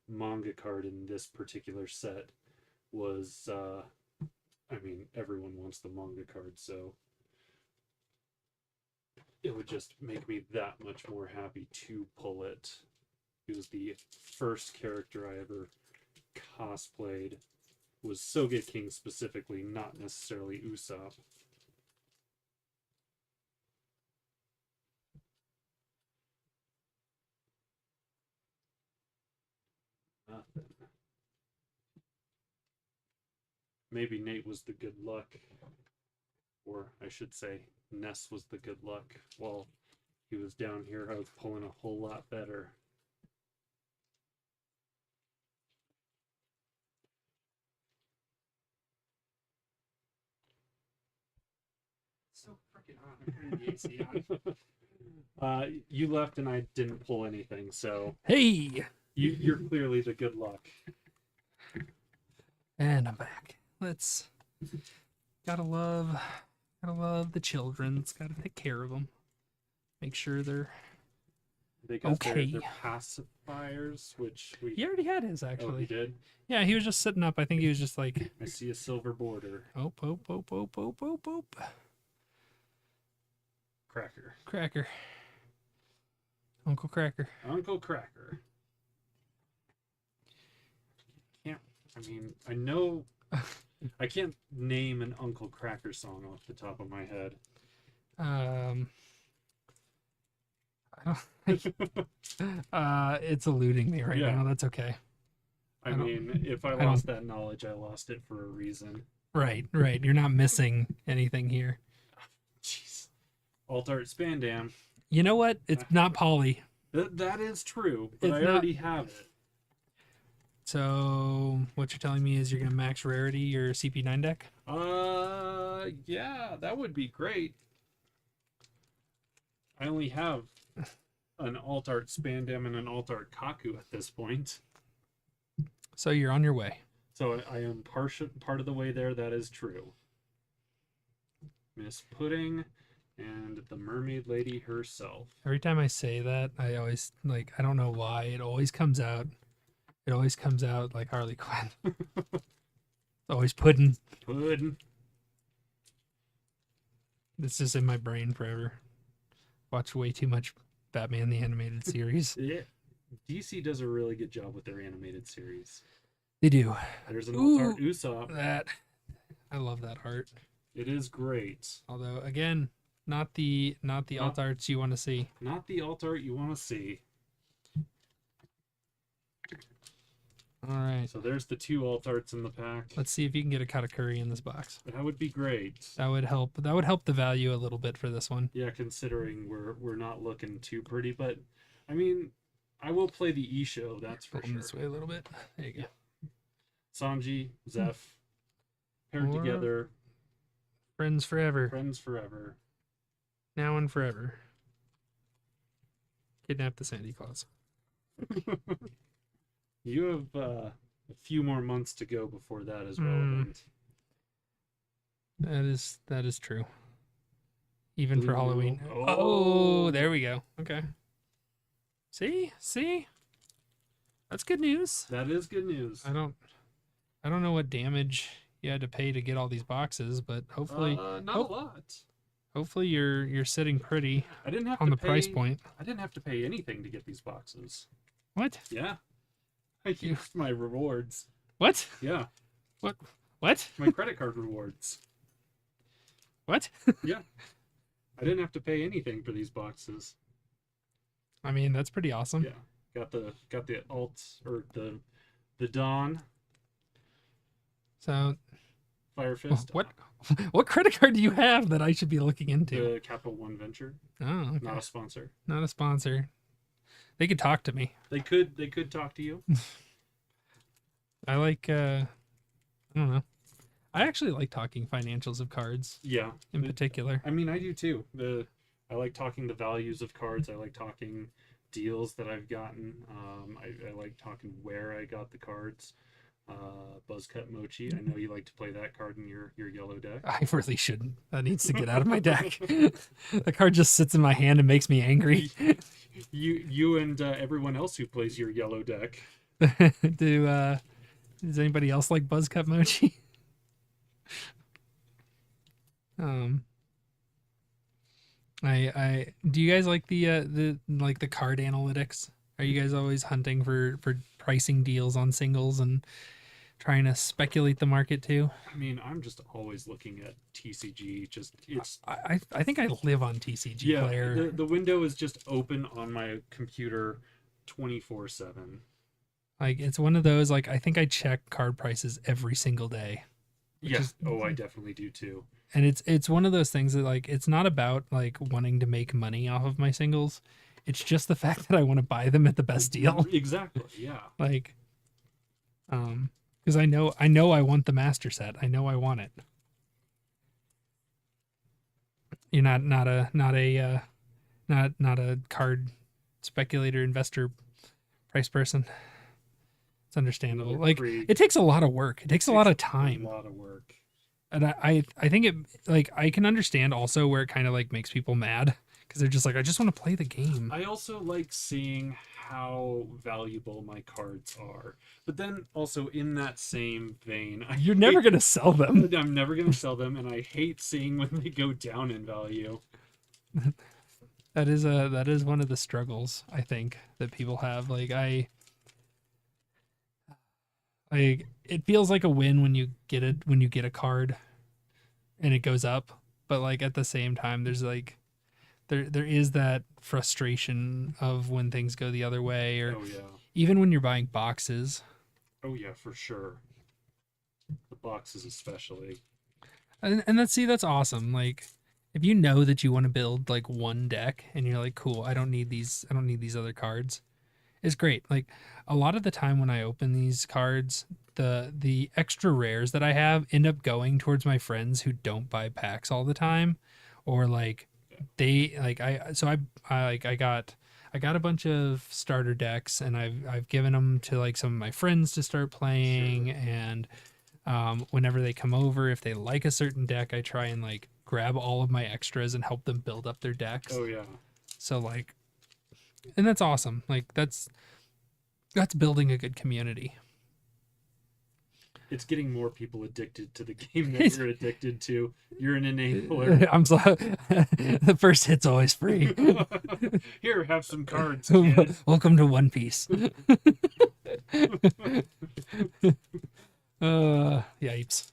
B: manga card in this particular set was I mean, everyone wants the manga card, so it would just make me that much more happy to pull it. He was the first character I ever cosplayed. Was Soga King specifically, not necessarily Usopp. Nothing. Maybe Nate was the good luck. Or I should say, Ness was the good luck. While he was down here, I was pulling a whole lot better.
A: So freaking hot. I'm turning the AC on.
B: You left and I didn't pull anything, so
A: Hey,
B: you're clearly the good luck.
A: and I'm back. Gotta love the children's. Gotta take care of them. Make sure they're
B: They got
A: okay.
B: their pacifiers, which we.
A: He already had his
B: Oh, he
A: actually.
B: did.
A: Yeah, he was just sitting up. I think he was just like,
B: I see a silver border.
A: oh.
B: Cracker.
A: Cracker. Uncle Cracker.
B: Uncle Cracker. Can't. I mean, I know. I can't name an Uncle Cracker song off the top of my head.
A: It's eluding me right
B: Yeah.
A: now. That's okay.
B: I
A: don't-
B: mean, if I
A: I don't-
B: lost that knowledge, I lost it for a reason.
A: Right. You're not missing anything here.
B: Jeez. Alt Art Spandam.
A: You know what? It's not Polly.
B: That is true, but
A: It's
B: I
A: not-
B: already have it.
A: So what you're telling me is you're gonna max rarity your CP9 deck?
B: Yeah, that would be great. I only have an alt art Spandam and an alt art Kaku at this point.
A: So you're on your way.
B: So I am part of the way there, that is true. Miss Pudding and the Mermaid Lady herself.
A: Every time I say that, I always like I don't know why it always comes out. It always comes out like Harley Quinn. Always pudding.
B: Pudding.
A: This is in my brain forever. Watch way too much Batman the Animated Series.
B: Yeah. DC does a really good job with their animated series.
A: They do.
B: There's an alt art Usopp.
A: That I love that art.
B: It is great.
A: Although again, not the alt arts you want to see.
B: Not the alt art you want to see.
A: All right.
B: So there's the 2 alt arts in the pack.
A: Let's see if you can get a Katakuri in this box.
B: That would be great.
A: That would help. That would help the value a little bit for this one.
B: Yeah, considering we're not looking too pretty, but I mean, I will play the Isho, that's for
A: Pull 'em
B: sure.
A: this way a little bit. There you go.
B: Yeah. Sanji, Zeph, paired
A: Or-
B: together,
A: Friends forever.
B: friends forever.
A: Now and forever. Kidnap the Sandy Claus.
B: You have a few more months to go before that is relevant.
A: That is true. Even for
B: Blue.
A: Halloween.
B: Oh.
A: Oh, there we go. Okay. See? That's good news.
B: That is good news.
A: I don't know what damage you had to pay to get all these boxes, but hopefully
B: Not a lot.
A: hopefully you're sitting pretty
B: I didn't have
A: on
B: to
A: the price
B: pay-
A: point.
B: I didn't have to pay anything to get these boxes.
A: What?
B: Yeah. I used my rewards.
A: What?
B: Yeah.
A: What?
B: My credit card rewards.
A: What?
B: Yeah. I didn't have to pay anything for these boxes.
A: I mean, that's pretty awesome.
B: Yeah. Got the alt or the Dawn
A: So
B: Fire Fist.
A: what credit card do you have that I should be looking into?
B: The Capital One Venture.
A: Oh, okay.
B: Not a sponsor.
A: Not a sponsor. They could talk to me.
B: They could talk to you.
A: I like I don't know. I actually like talking financials of cards
B: Yeah.
A: in particular.
B: I mean, I do too. I like talking the values of cards. I like talking deals that I've gotten. I like talking where I got the cards. Buzzcut Mochi. I know you like to play that card in your yellow deck.
A: I really shouldn't. That needs to get out of my deck. The card just sits in my hand and makes me angry.
B: You and everyone else who plays your yellow deck.
A: Does anybody else like Buzzcut Mochi? I do you guys like the card analytics? Are you guys always hunting for pricing deals on singles and trying to speculate the market too?
B: I mean, I'm just always looking at TCG. It's
A: I think I live on TCG
B: yeah.
A: Player.
B: The window is just open on my computer, 24/7.
A: Like it's one of those like I think I check card prices every single day.
B: Yes. Oh, I definitely do too.
A: And it's one of those things that like it's not about like wanting to make money off of my singles. It's just the fact that I want to buy them at the best deal.
B: Exactly. Yeah.
A: Like because I know I want the master set. I know I want it. You're not a card speculator investor price person. It's understandable.
B: Another
A: Like
B: pre-
A: it takes a lot of work. It takes a lot of time.
B: A lot of work.
A: And I think it like I can understand also where it kind of like makes people mad because they're just like I just want to play the game.
B: I also like seeing how valuable my cards are, but then also in that same vein,
A: You're never gonna sell them.
B: I'm never gonna sell them, and I hate seeing when they go down in value.
A: That is one of the struggles I think that people have. Like it feels like a win when you get a card and it goes up, but like at the same time there's like there is that frustration of when things go the other way, or
B: Oh yeah.
A: even when you're buying boxes.
B: Oh yeah, for sure. The boxes especially.
A: And that's awesome. Like if you know that you want to build like one deck and you're like, cool, I don't need these other cards. is great. Like a lot of the time when I open these cards, the extra rares that I have end up going towards my friends who don't buy packs all the time, or like they like I got a bunch of starter decks and I've given them to like some of my friends to start playing,
B: Sure.
A: and whenever they come over, if they like a certain deck, I try and like grab all of my extras and help them build up their decks.
B: Oh yeah.
A: So like, and that's awesome. Like that's building a good community.
B: It's getting more people addicted to the game that you're addicted to. You're an enabler.
A: I'm so the first hit's always free.
B: Here, have some cards, kid.
A: Welcome to One Piece. Yipes.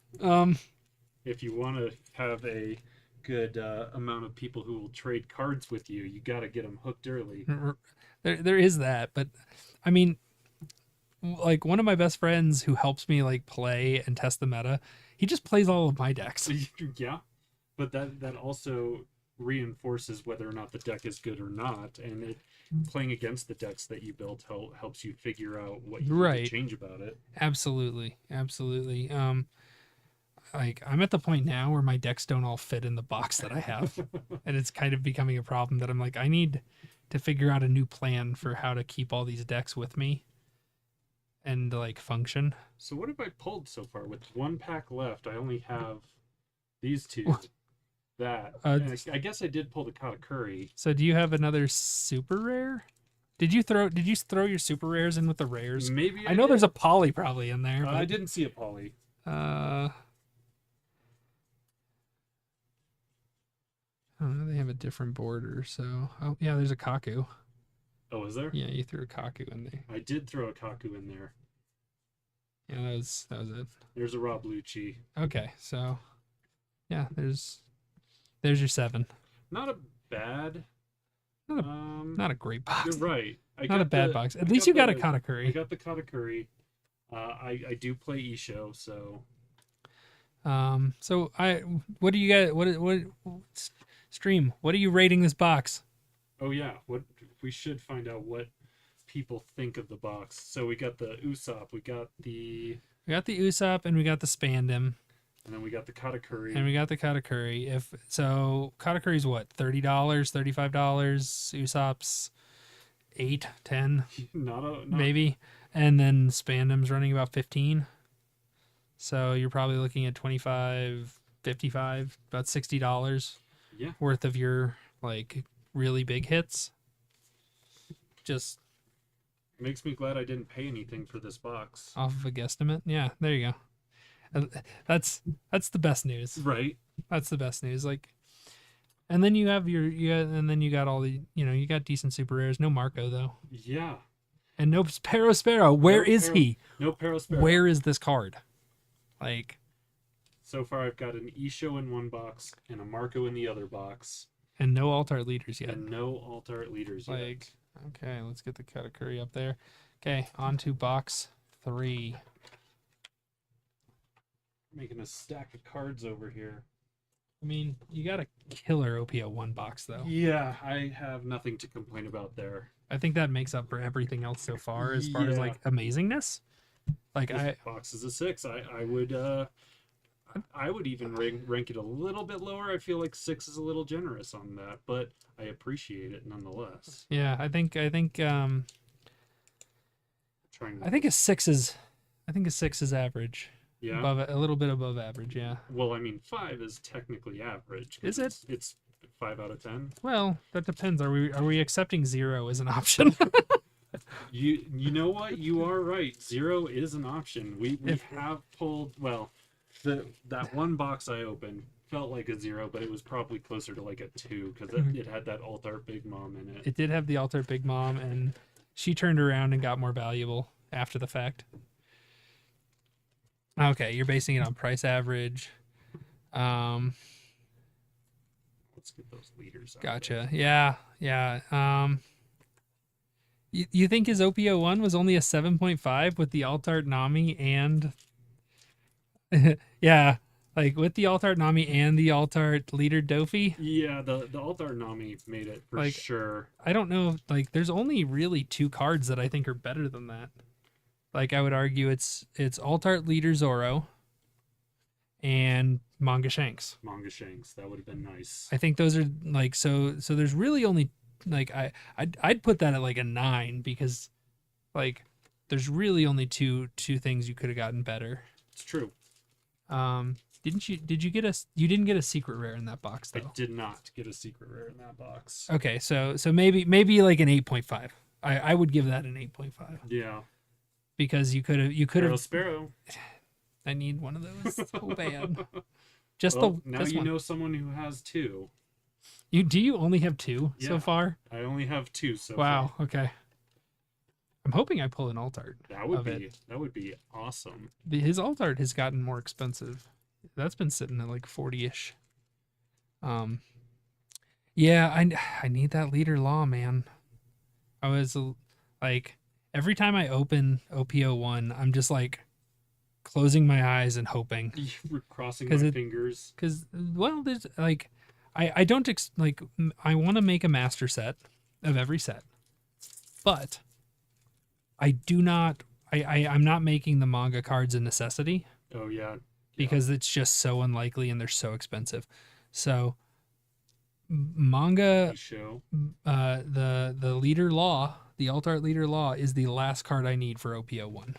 B: If you want to have a good amount of people who will trade cards with you, you got to get them hooked early.
A: There is that, but I mean, like one of my best friends who helps me like play and test the meta, he just plays all of my decks.
B: Yeah, but that also reinforces whether or not the deck is good or not, and playing against the decks that you built helps you figure out what you need to change about it.
A: Absolutely. Like I'm at the point now where my decks don't all fit in the box that I have, and it's kind of becoming a problem that I'm like, I need to figure out a new plan for how to keep all these decks with me and like function.
B: So what have I pulled so far? With one pack left, I only have these two. That I guess I did pull the Katakuri.
A: So do you have another super rare? Did you throw your super rares in with the rares?
B: Maybe
A: I know there's a poly probably in there.
B: I didn't see a poly.
A: I don't know, they have a different border, so oh yeah, there's a Kaku.
B: Oh, is there?
A: Yeah, you threw a Kaku in there.
B: I did throw a Kaku in there.
A: Yeah, that was it.
B: There's a Rob Lucci.
A: Okay, so yeah, there's your 7.
B: Not a bad.
A: Not a great box.
B: You're right.
A: Not a bad box. At least you got a Katakuri.
B: I got the Katakuri. I do play Isho, so.
A: So what do you got? What stream? What are you rating this box?
B: Oh yeah, we should find out what people think of the box. So we got the Usopp, we got the
A: Usopp, and we got the Spandam.
B: And then we got the Katakuri.
A: If so, Katakuri's what, $30, $35. Usopp's $8, $10, maybe, and then Spandam's running about 15. So you're probably looking at 25, 55, about $60 worth of your like really big hits. Just
B: makes me glad I didn't pay anything for this box.
A: Off of a guesstimate. Yeah, there you go. That's the best news.
B: Right.
A: That's the best news. Like, and then you have and then you got all the, you got decent super rares. No Marco though.
B: Yeah.
A: And no Sparrow. Where is he?
B: No Sparrow.
A: Where is this card? Like,
B: so far I've got an Isho in one box and a Marco in the other box.
A: And no alt-art leaders yet.
B: Yet.
A: Okay, let's get the Katakuri up there. Okay, on to box 3.
B: Making a stack of cards over here.
A: I mean, you got a killer OPO1 box though.
B: Yeah, I have nothing to complain about there.
A: I think that makes up for everything else so far as far as like amazingness. Like
B: this box is a 6. I would even rank it a little bit lower. I feel like 6 is a little generous on that, but I appreciate it nonetheless.
A: Yeah, I think a 6 is average.
B: Yeah,
A: a little bit above average. Yeah.
B: Well, I mean, 5 is technically average.
A: Is it?
B: It's 5 out of 10.
A: Well, that depends. Are we accepting 0 as an option?
B: You know what? You are right. 0 is an option. We have pulled, well, that one box I opened felt like a 0, but it was probably closer to like a 2 because it had that Alt-Art Big Mom in it.
A: It did have the Alt-Art Big Mom, and she turned around and got more valuable after the fact. Okay, you're basing it on price average.
B: Let's get those leaders out.
A: Gotcha. Yeah. You think his OPO1 was only a 7.5 with the Alt-Art Nami and... Yeah, Like with the Altart Nami and the Altart Leader Dofi,
B: Yeah, the Altar Nami made it for
A: like
B: sure.
A: I don't know, like there's only really two cards that I think are better than that. Like I would argue it's Altart Leader Zoro and Manga Shanks.
B: Manga Shanks, that would have been nice.
A: I think those are like so there's really only like I'd put that at like a 9 because like there's really only two things you could have gotten better.
B: It's true.
A: Did you get you didn't get a secret rare in that box
B: I
A: though?
B: did not get a secret rare in that box.
A: Okay, so maybe like an 8.5. I would give that an 8.5
B: Yeah.
A: because you could
B: Sparrow
A: have.
B: Sparrow.
A: I need one of those so bad. Just
B: Well,
A: the
B: now
A: this
B: you
A: one.
B: know someone who has two.
A: You only have two so
B: Yeah.
A: far?
B: I only have two so
A: Wow.
B: far.
A: Okay. I'm hoping I pull an alt art.
B: That would
A: of
B: be
A: it.
B: that would be awesome.
A: His alt art has gotten more expensive. That's been sitting at like 40ish. Yeah, I need that leader law, man. I was like every time I open OPO1, I'm just like closing my eyes and hoping
B: You were crossing
A: 'Cause
B: my
A: it-
B: fingers.
A: because well, there's like I don't I want to make a master set of every set, but I do not. I'm not making the manga cards a necessity
B: Oh yeah.
A: because it's just so unlikely and they're so expensive. So manga,
B: Show.
A: the leader law, the alt art leader law is the last card I need for OPO1.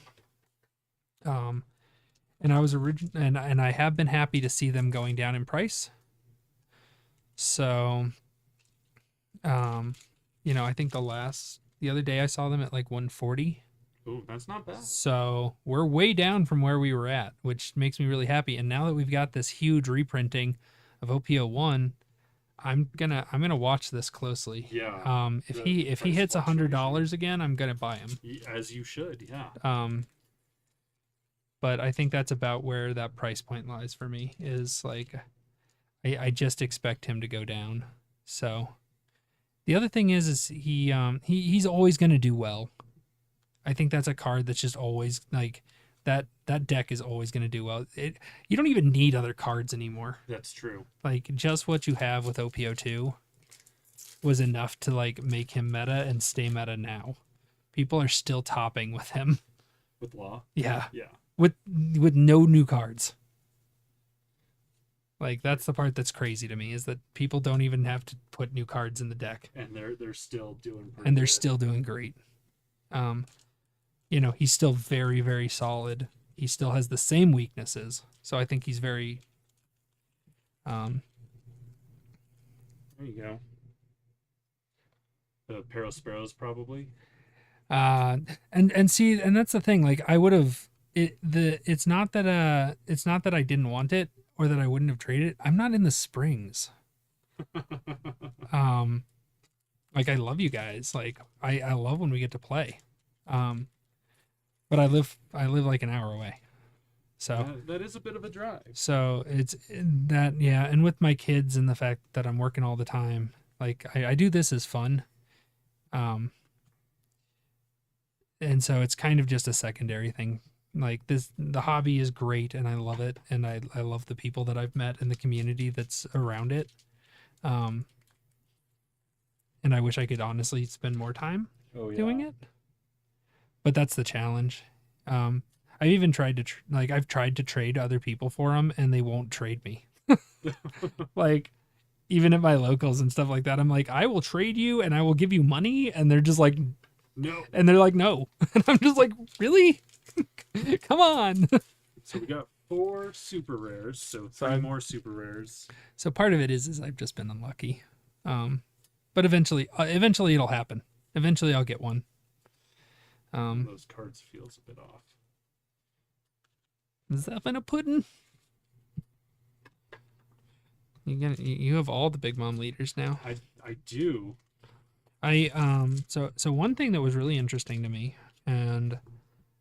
A: And I was and I have been happy to see them going down in price. So, I think the other day I saw them at like 140.
B: Oh, that's not bad.
A: So we're way down from where we were at, which makes me really happy. And now that we've got this huge reprinting of OPO1, I'm gonna watch this closely.
B: Yeah.
A: If
B: The
A: he
B: price
A: hits $100
B: fluctuation.
A: again, I'm gonna buy him.
B: As you should, yeah.
A: But I think that's about where that price point lies for me. Is like, I just expect him to go down. So the other thing is he's always gonna do well. I think that's a card that's just always like that deck is always going to do well. You don't even need other cards anymore.
B: That's true.
A: Like just what you have with OPO2 was enough to like make him meta and stay meta now. People are still topping with him.
B: With Law?
A: Yeah.
B: Yeah.
A: With no new cards. Like that's the part that's crazy to me is that people don't even have to put new cards in the deck.
B: And they're still doing pretty
A: And they're
B: good.
A: still doing great. He's still very, very solid. He still has the same weaknesses. So I think he's very
B: There you go. The Parasparrows probably.
A: and see, and that's the thing, like I would have it's not that I didn't want it or that I wouldn't have traded it. I'm not in the Springs. Like I love you guys. Like I love when we get to play. But I live like an hour away. So
B: that is a bit of a drive.
A: so it's that, yeah, and with my kids and the fact that I'm working all the time, like I do this as fun. And so it's kind of just a secondary thing. Like the hobby is great and I love it, and I love the people that I've met and the community that's around it. And I wish I could honestly spend more time doing it, but that's the challenge. I've even tried to I've tried to trade other people for them and they won't trade me. Like even at my locals and stuff like that, I'm like, I will trade you and I will give you money, and they're just like,
B: No.
A: and they're like, no. And I'm just like, really? Come on.
B: So we got 4 super rares, so 3
A: I'm-
B: more super rares.
A: So part of it is I've just been unlucky. But eventually it'll happen. Eventually I'll get one.
B: Those cards feels a bit off.
A: Is that been a pudding? You have all the Big Mom leaders now.
B: I do.
A: So one thing that was really interesting to me, and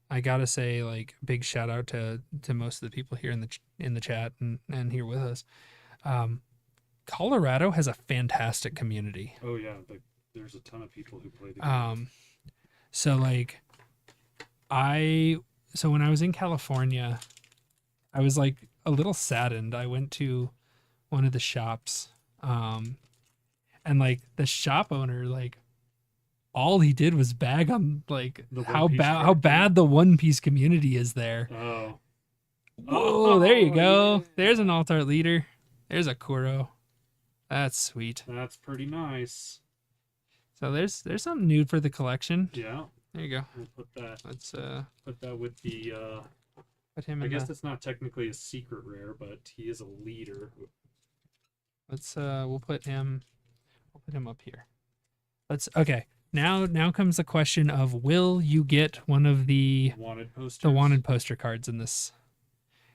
A: I gotta say, like, big shout out to most of the people here in the chat and here with us. Colorado has a fantastic community.
B: Oh yeah, there's a ton of people who play the game.
A: So like so when I was in California, I was like a little saddened. I went to one of the shops, and like the shop owner, like all he did was bag on like
B: The
A: how
B: One Piece
A: bad
B: character?
A: the One Piece community is there.
B: Oh.
A: Whoa, there you
B: Oh,
A: go. There's an
B: yeah.
A: alt art leader. There's a Kuro. That's sweet.
B: That's pretty nice.
A: So there's something new for the collection.
B: Yeah.
A: There you go.
B: We'll
A: Let's
B: put that with the
A: put him
B: I
A: in
B: guess
A: the.
B: that's not technically a secret rare, but he is a leader.
A: Let's we'll put him up here. Let's okay. Now comes the question of will you get one of the
B: Wanted posters.
A: wanted poster cards in this?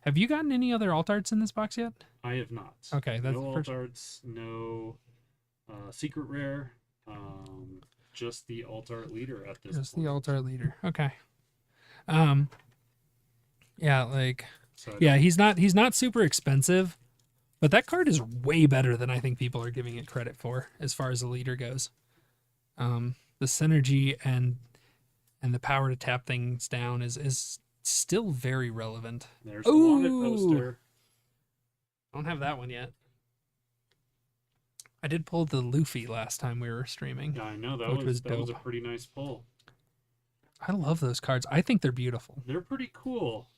A: Have you gotten any other alt arts in this box yet?
B: I have not.
A: Okay, that's
B: no
A: the
B: alt
A: first.
B: arts, no secret rare. Just the alt art leader at this
A: Just
B: point.
A: the alt art leader. Okay. Um. Yeah, like
B: So
A: yeah, he's not super expensive, but that card is way better than I think people are giving it credit for as far as the leader goes. The synergy and the power to tap things down is still very relevant.
B: there's the wanted poster.
A: I don't have that one yet. I did pull the Luffy last time we were streaming.
B: Yeah, I know that
A: Which was
B: that was a
A: dope.
B: pretty nice pull.
A: I love those cards. I think they're beautiful.
B: They're pretty cool.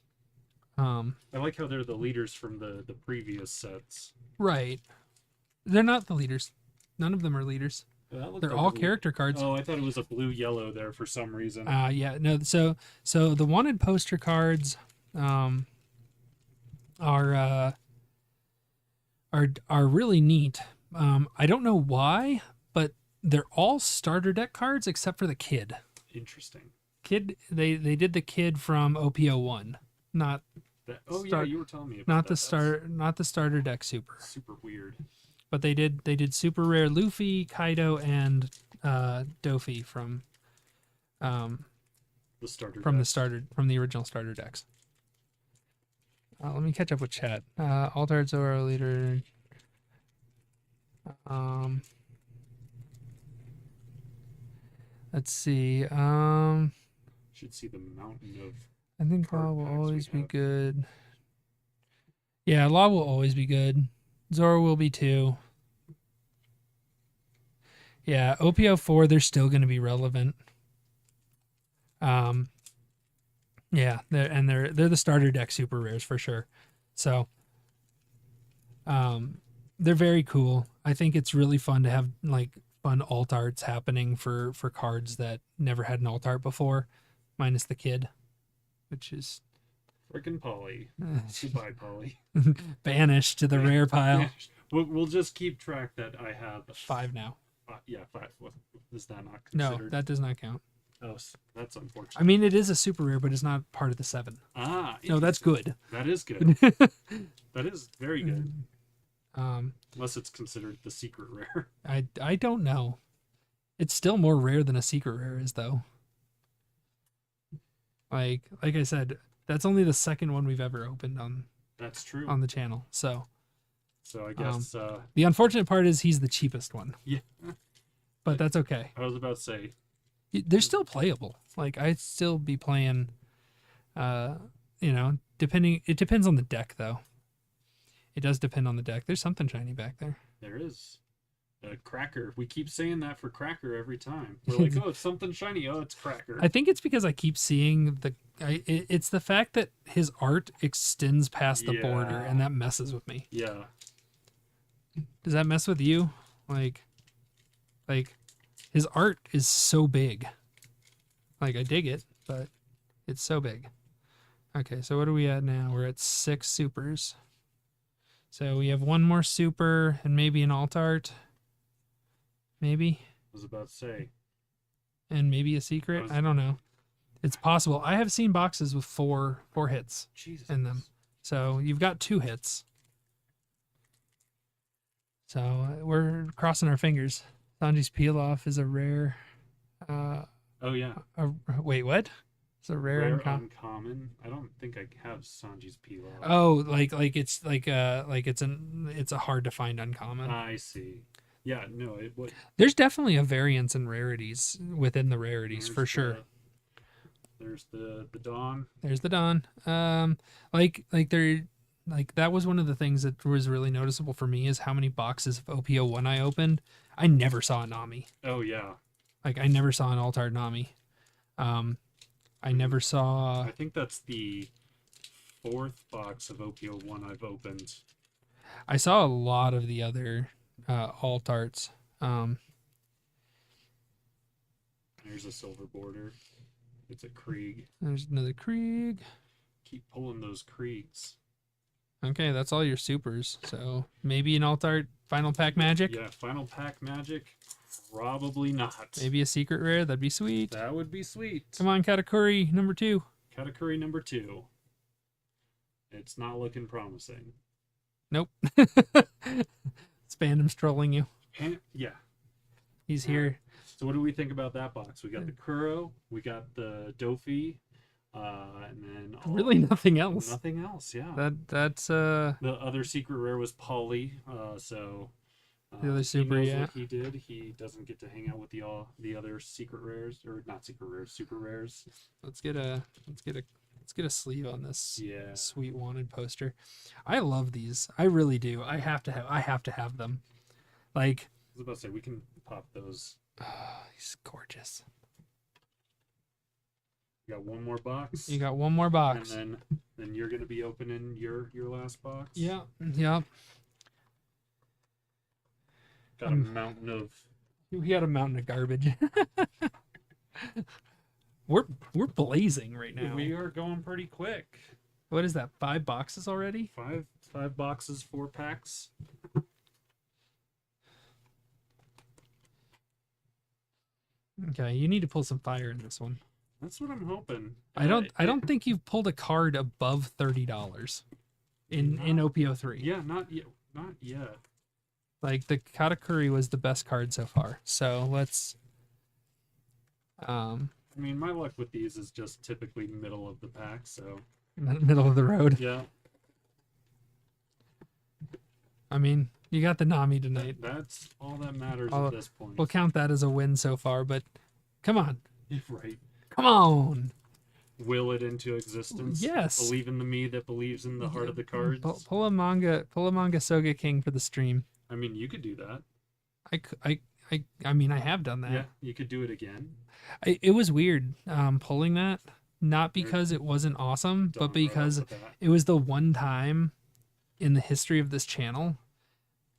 A: Um,
B: I like how they're the leaders from the previous sets.
A: right. They're not the leaders. None of them are leaders.
B: That looked
A: They're
B: like
A: all
B: a blue-
A: character cards.
B: Oh, I thought it was a blue yellow there for some reason.
A: Yeah, no. So the wanted poster cards, are really neat. I don't know why, but they're all starter deck cards except for the kid.
B: Interesting.
A: Kid, they did the kid from OPO1, not
B: Oh
A: Start-
B: yeah, you were telling me about
A: not
B: that.
A: the
B: That's
A: start not the starter deck super.
B: super weird.
A: But they did super rare Luffy, Kaido, and Dofi from
B: The starter.
A: the
B: decks.
A: starter from the original starter decks. Let me catch up with chat. Altar Zoro leader. Let's see.
B: Should see the mountain of.
A: I think
B: Card
A: Law will
B: packs we
A: always be
B: have.
A: good. Yeah, Law will always be good. Zoro will be too. Yeah, OPO4, they're still going to be relevant. Yeah, they're the starter deck super rares for sure. So, they're very cool. I think it's really fun to have like fun alt arts happening for cards that never had an alt art before, minus the kid, which is
B: Frickin' Polly. Goodbye, Polly.
A: banished to the rare pile.
B: Yeah. We'll just keep track that I have
A: 5 now.
B: Yeah, 5. What, is that not
A: No,
B: considered?
A: that does not count.
B: Oh, that's unfortunate.
A: I mean, it is a super rare, but it's not part of the 7. No, that's
B: interesting.
A: good.
B: That is good. That is very good. Unless it's considered the secret rare.
A: I don't know. It's still more rare than a secret rare is, though. Like I said, that's only the second one we've ever opened on
B: That's true.
A: the channel. So
B: I guess.
A: the unfortunate part is he's the cheapest one,
B: Yeah.
A: but that's okay.
B: I was about to say.
A: They're still playable. Like I'd still be playing. Depending. It depends on the deck, though. It does depend on the deck. There's something shiny back there.
B: There is. Cracker. We keep saying that for Cracker every time. We're like, oh, it's something shiny. Oh, it's Cracker.
A: I think it's because I keep seeing it's the fact that his art extends past the border,
B: Yeah.
A: and that messes with me.
B: Yeah.
A: Does that mess with you? Like his art is so big. Like I dig it, but it's so big. Okay, so what are we at now? We're at 6 supers. So we have one more super and maybe an alt art. Maybe.
B: I was about to say.
A: And maybe a secret. I don't know. It's possible. I have seen boxes with four hits
B: Jesus.
A: in them. So you've got 2 hits. So we're crossing our fingers. Sanji's peel off is a rare.
B: Oh yeah.
A: Wait, what? It's a rare,
B: Rare
A: uncommon.
B: uncommon. I don't think I have Sanji's peel off.
A: Oh, like it's it's a hard to find uncommon.
B: I see. Yeah, no, it would.
A: There's definitely a variance in rarities within the rarities for
B: There's
A: sure.
B: There's the Dawn.
A: There's the Dawn. Like like that was one of the things that was really noticeable for me is how many boxes of OPO1 I opened. I never saw a Nami.
B: Oh yeah.
A: Like I never saw an Altart Nami. I never saw.
B: I think that's the 4th box of OPO1 I've opened.
A: I saw a lot of the other Altarts.
B: There's a silver border. It's a Krieg.
A: There's another Krieg.
B: Keep pulling those Kriegs.
A: Okay, that's all your supers. So maybe an Altart final pack magic.
B: Yeah, final pack magic. Probably not.
A: Maybe a secret rare. That'd be sweet.
B: That would be sweet.
A: Come on, Katakuri number 2.
B: Katakuri number 2. It's not looking promising.
A: Nope. Spandam's trolling you.
B: And, yeah.
A: He's here.
B: So what do we think about that box? We got the Kuro, we got the Dofi, and then
A: Really nothing else.
B: Nothing else, yeah.
A: That's
B: The other secret rare was Polly, so
A: the other super,
B: he knows
A: yeah.
B: what he did. He doesn't get to hang out with the other secret rares, or not secret rares, super rares.
A: Let's get a sleeve on this
B: Yeah.
A: sweet wanted poster. I love these. I really do. I have to have them. Like,
B: I was about to say we can pop those.
A: oh, he's gorgeous.
B: We got one more box.
A: You got one more box.
B: And then you're gonna be opening your last box.
A: Yeah.
B: Got a mountain of.
A: We got a mountain of garbage. We're blazing right now.
B: We are going pretty quick.
A: What is that? 5 boxes already?
B: Five boxes, 4 packs.
A: Okay, you need to pull some fire in this one.
B: That's what I'm hoping.
A: I don't think you've pulled a card above $30 in OPO3.
B: Yeah, not yet. Not yet.
A: Like the Katakuri was the best card so far. So let's.
B: I mean, my luck with these is just typically middle of the pack. So.
A: Middle of the road.
B: Yeah.
A: I mean, you got the Nami tonight.
B: That's all that matters at this point.
A: We'll count that as a win so far. But come on.
B: Right.
A: Come on.
B: Will it into existence.
A: Yes.
B: Believe in the me that believes in the heart of the cards.
A: Pull a manga Soga King for the stream.
B: I mean, you could do that.
A: I mean, I have done that.
B: Yeah, you could do it again.
A: It was weird pulling that, not because it wasn't awesome, but because it was the one time in the history of this channel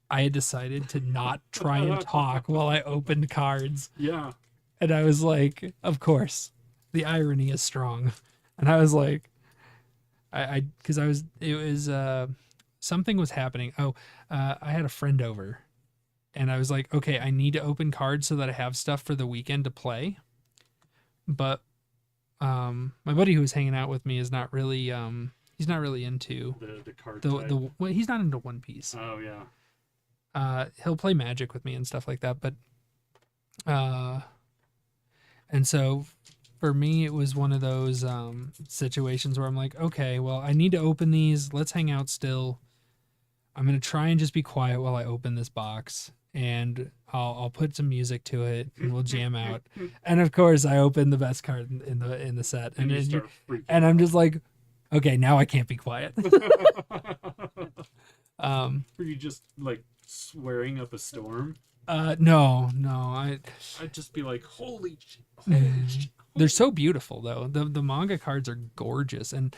A: I had decided to not try and talk while I opened cards.
B: Yeah.
A: And I was like, of course, the irony is strong. And I was like, something was happening. I had a friend over and I was like, okay, I need to open cards so that I have stuff for the weekend to play. But my buddy who was hanging out with me is not really he's not really into
B: the card type.
A: Well, he's not into One Piece.
B: Oh yeah.
A: He'll play Magic with me and stuff like that, but and so for me it was one of those situations where I'm like, okay, well, I need to open these. Let's hang out still. I'm gonna try and just be quiet while I open this box, and I'll put some music to it, and we'll jam out. And of course, I opened the best card in the set, and I'm just like, okay, now I can't be quiet.
B: Were you just like swearing up a storm?
A: No, I'd
B: just be like, holy shit.
A: They're so beautiful though. The manga cards are gorgeous, and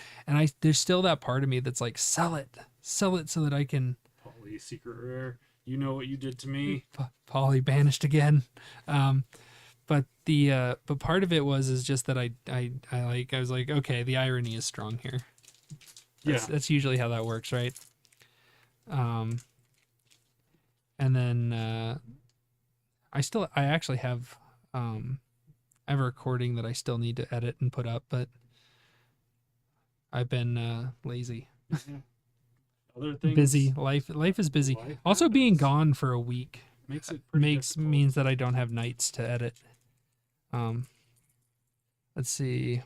A: there's still that part of me that's like, sell it so that I can.
B: Polly secret rare. You know what you did to me.
A: Polly banished again. But part of it is just that I was like, okay, the irony is strong here. That's usually how that works, right? And then I actually have I have a recording that I still need to edit and put up, but I've been lazy.
B: Other things.
A: Busy. Life is busy.
B: Life
A: also
B: happens.
A: being gone for a week
B: makes it pretty difficult.
A: means that I don't have nights to edit. Let's see.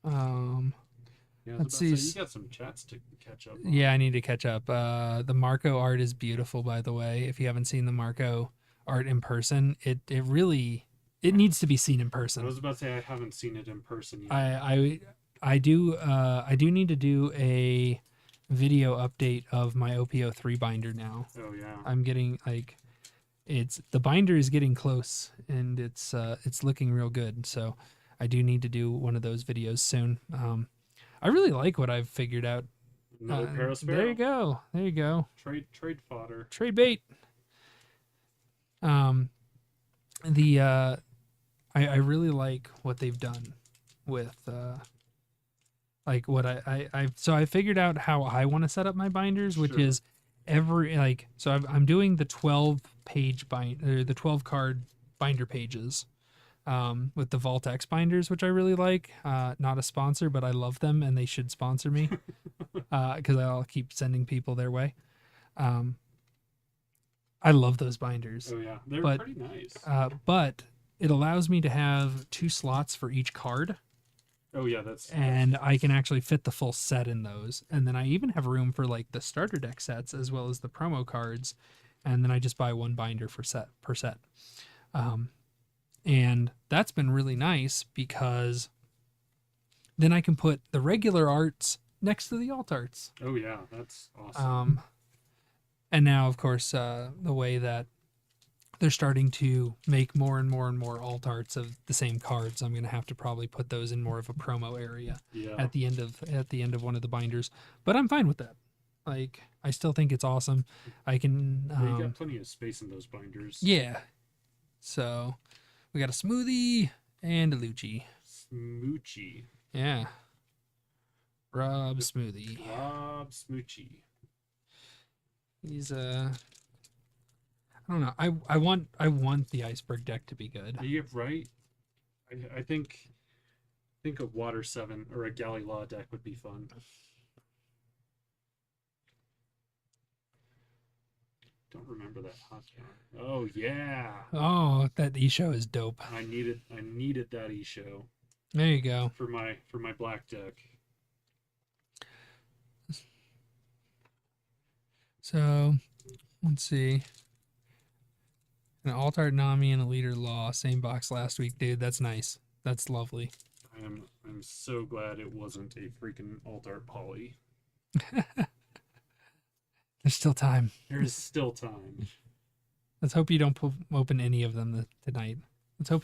A: Let's see.
B: You got some chats to catch up on.
A: Yeah, I need to catch up. The Marco art is beautiful, by the way. If you haven't seen the Marco art in person, it really needs to be seen in person.
B: I was about to say I haven't seen it in person yet.
A: I do need to do video update of my OPO3 binder now.
B: Oh yeah.
A: I'm getting like the binder is getting close and it's looking real good. So I do need to do one of those videos soon. I really like what I've figured out.
B: Another Parasparrow.
A: There you go. There you go.
B: Trade fodder.
A: Trade bait. I really like what they've done with like what I figured out how I want to set up my binders, which
B: Sure.
A: is I'm doing the 12 page or the 12 card binder pages with the Vault X binders, which I really like. Not a sponsor, but I love them and they should sponsor me because I'll keep sending people their way. I love those binders.
B: Oh yeah, they're
A: But,
B: pretty nice.
A: But it allows me to have 2 slots for each card,
B: Oh yeah, that's
A: and I can actually fit the full set in those. And then I even have room for like the starter deck sets as well as the promo cards, and then I just buy 1 binder per set. And that's been really nice because then I can put the regular arts next to the alt arts.
B: Oh yeah, that's awesome.
A: And now, of course, the way that they're starting to make more and more and more alt arts of the same cards, I'm going to have to probably put those in more of a promo area
B: Yeah.
A: at the end of one of the binders. But I'm fine with that. Like, I still think it's awesome. I can.
B: Yeah, you got plenty of space in those binders.
A: Yeah. So we got a Smoothie and a Lucci.
B: Smoochy.
A: Yeah. Rob Smoothie.
B: Rob Smoochy.
A: He's I don't know. I want the iceberg deck to be good.
B: Yeah, right. I think a Water 7 or a Galley Law deck would be fun. Don't remember that hot shot. Oh yeah.
A: Oh, that Isho is dope.
B: I needed that Isho
A: There you go.
B: for my black deck.
A: So let's see. An alt art Nami and a leader Law, same box last week, dude. That's nice. That's lovely.
B: I'm so glad it wasn't a freaking alt art poly.
A: There's still time.
B: There is still time.
A: Let's hope you don't open any of them tonight. Let's hope